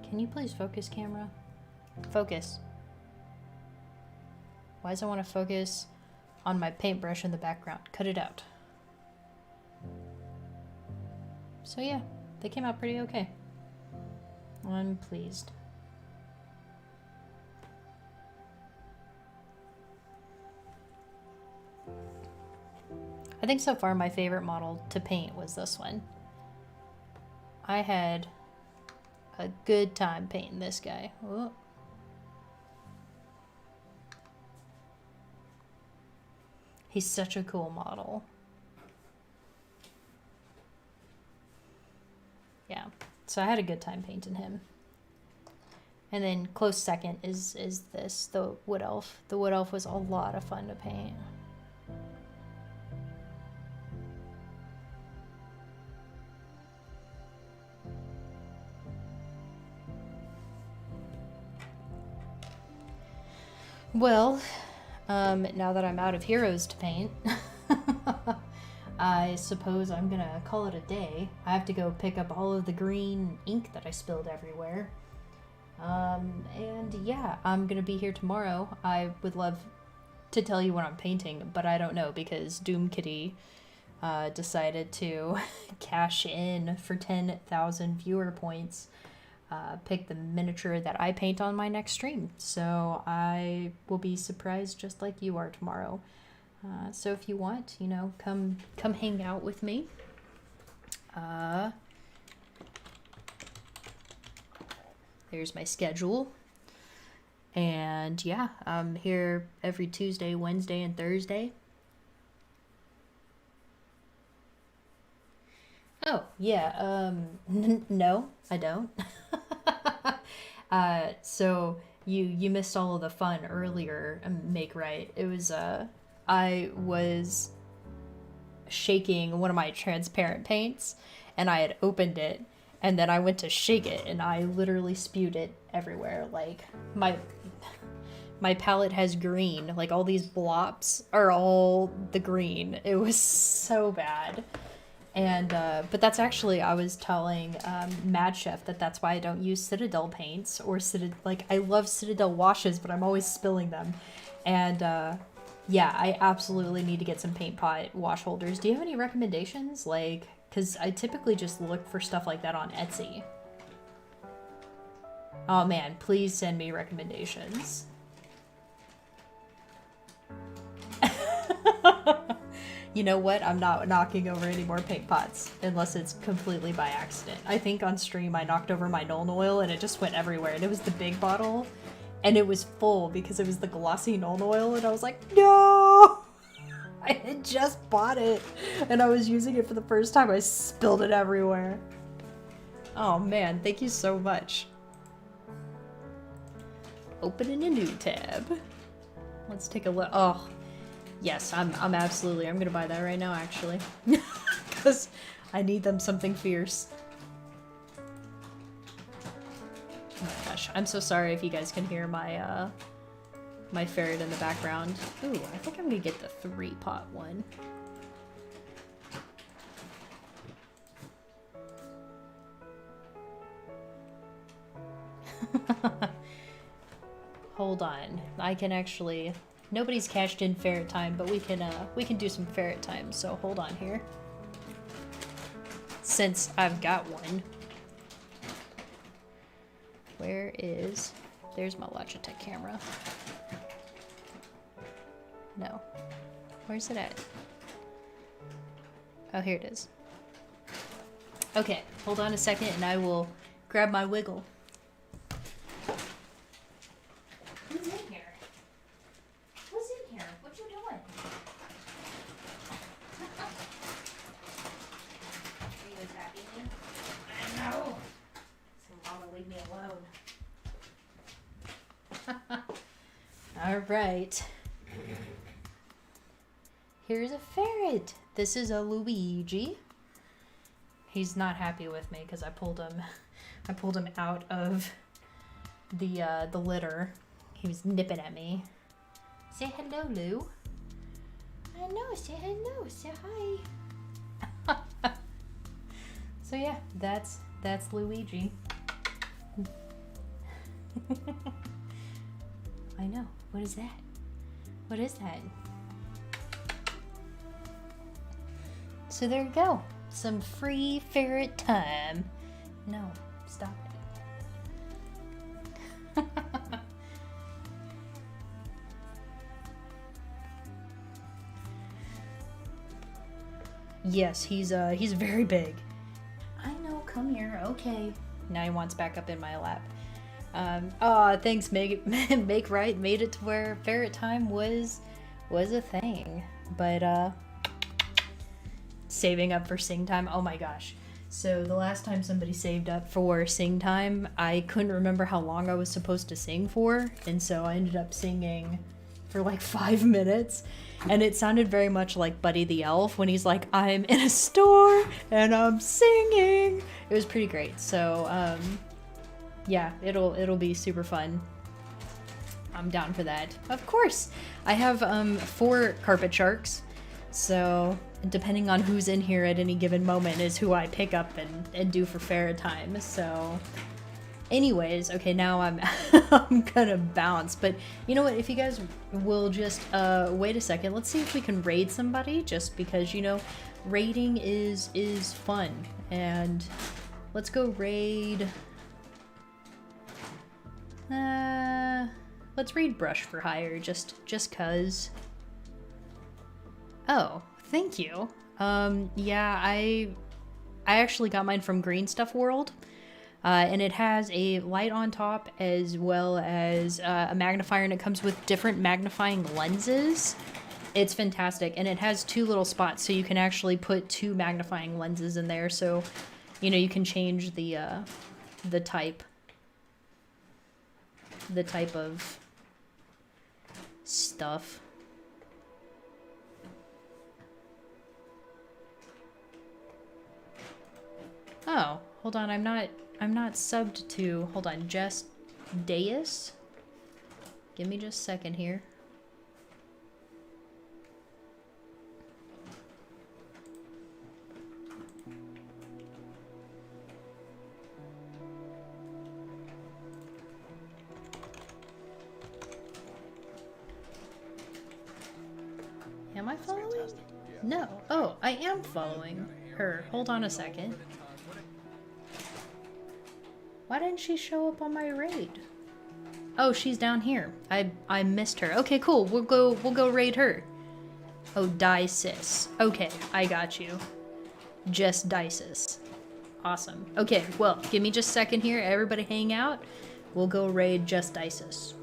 Can you please focus, camera? Focus. Why does it want to focus on my paintbrush in the background? Cut it out. So yeah, they came out pretty okay. I'm pleased. I think so far my favorite model to paint was this one. I had a good time painting this guy. Whoa. He's such a cool model. Yeah, so I had a good time painting him. And then close second is this, the Wood Elf. The Wood Elf was a lot of fun to paint. Well, now that I'm out of heroes to paint, I suppose I'm gonna call it a day. I have to go pick up all of the green ink that I spilled everywhere. And yeah, I'm gonna be here tomorrow. I would love to tell you what I'm painting, but I don't know because Doom Kitty decided to cash in for 10,000 viewer points. Pick the miniature that I paint on my next stream. So I will be surprised just like you are tomorrow. So if you want, you know, come hang out with me. There's my schedule. And yeah, I'm here every Tuesday, Wednesday, and Thursday. Oh, yeah, no, I don't. So you missed all of the fun earlier, Make Right. It was, I was shaking one of my transparent paints, and I had opened it, And then I went to shake it and I literally spewed it everywhere. Like my palette has green. Like all these blobs are all the green. It was so bad. And but that's actually, I was telling Mad Chef that's why I don't use Citadel paints or like I love Citadel washes, but I'm always spilling them. And yeah, I absolutely need to get some paint pot wash holders. Do you have any recommendations? Like, because I typically just look for stuff like that on Etsy. Oh man, please send me recommendations. You know what? I'm not knocking over any more paint pots unless it's completely by accident. I think on stream I knocked over my Nuln Oil and it just went everywhere. And it was the big bottle and it was full because it was the glossy Nuln Oil and I was like, no! I had just bought it and I was using it for the first time. I spilled it everywhere. Oh man, thank you so much. Opening a new tab. Let's take a look. Oh. Yes, I'm absolutely, I'm gonna buy that right now, actually. Because I need them something fierce. Oh my gosh, I'm so sorry if you guys can hear my, my ferret in the background. Ooh, I think I'm gonna get the 3-pot one. Hold on, I can actually... Nobody's cashed in ferret time, but we can do some ferret time, so hold on here. Since I've got one. Where is... There's my Logitech camera. No. Where's it at? Oh, here it is. Okay, hold on a second and I will grab my wiggle. Who's in here? Who's in here? What you doing? Are you attacking me? I know. So mama, leave me alone. All right. Here's a ferret. This is a Luigi. He's not happy with me because I pulled him out of the litter. He was nipping at me. Say hello, Lou. I know, say hello, say hi. So yeah, that's Luigi. I know. What is that? What is that? So there you go. Some free ferret time. No, stop it. Yes, he's very big. I know, come here, okay. Now he wants back up in my lap. Thanks, Make Right made it to where ferret time was a thing. But saving up for sing time, oh my gosh. So the last time somebody saved up for sing time, I couldn't remember how long I was supposed to sing for, and so I ended up singing for like 5 minutes, and it sounded very much like Buddy the Elf when he's like, I'm in a store and I'm singing. It was pretty great. So yeah, it'll be super fun. I'm down for that. Of course. I have 4 carpet sharks, so depending on who's in here at any given moment is who I pick up and do for ferret time. So anyways, okay, now I'm I'm gonna bounce. But you know what, if you guys will just wait a second, let's see if we can raid somebody, just because, you know, raiding is fun. And let's go raid let's raid Brush for Hire, just cuz. Oh, thank you. Yeah, I actually got mine from Green Stuff World. And it has a light on top as well as a magnifier, and it comes with different magnifying lenses. It's fantastic, and it has 2 little spots, so you can actually put 2 magnifying lenses in there, so, you know, you can change the type of stuff. Oh, Hold on, I'm not subbed to, hold on, Just Deus? Give me just a second here. Am I following? No. Oh, I am following her. Hold on a second. Why didn't she show up on my raid? Oh, she's down here. I missed her. Okay, cool. We'll go raid her. Oh, Dices. Okay, I got you. Just Dices. Awesome. Okay, well, give me just a second here. Everybody hang out. We'll go raid Just Dices.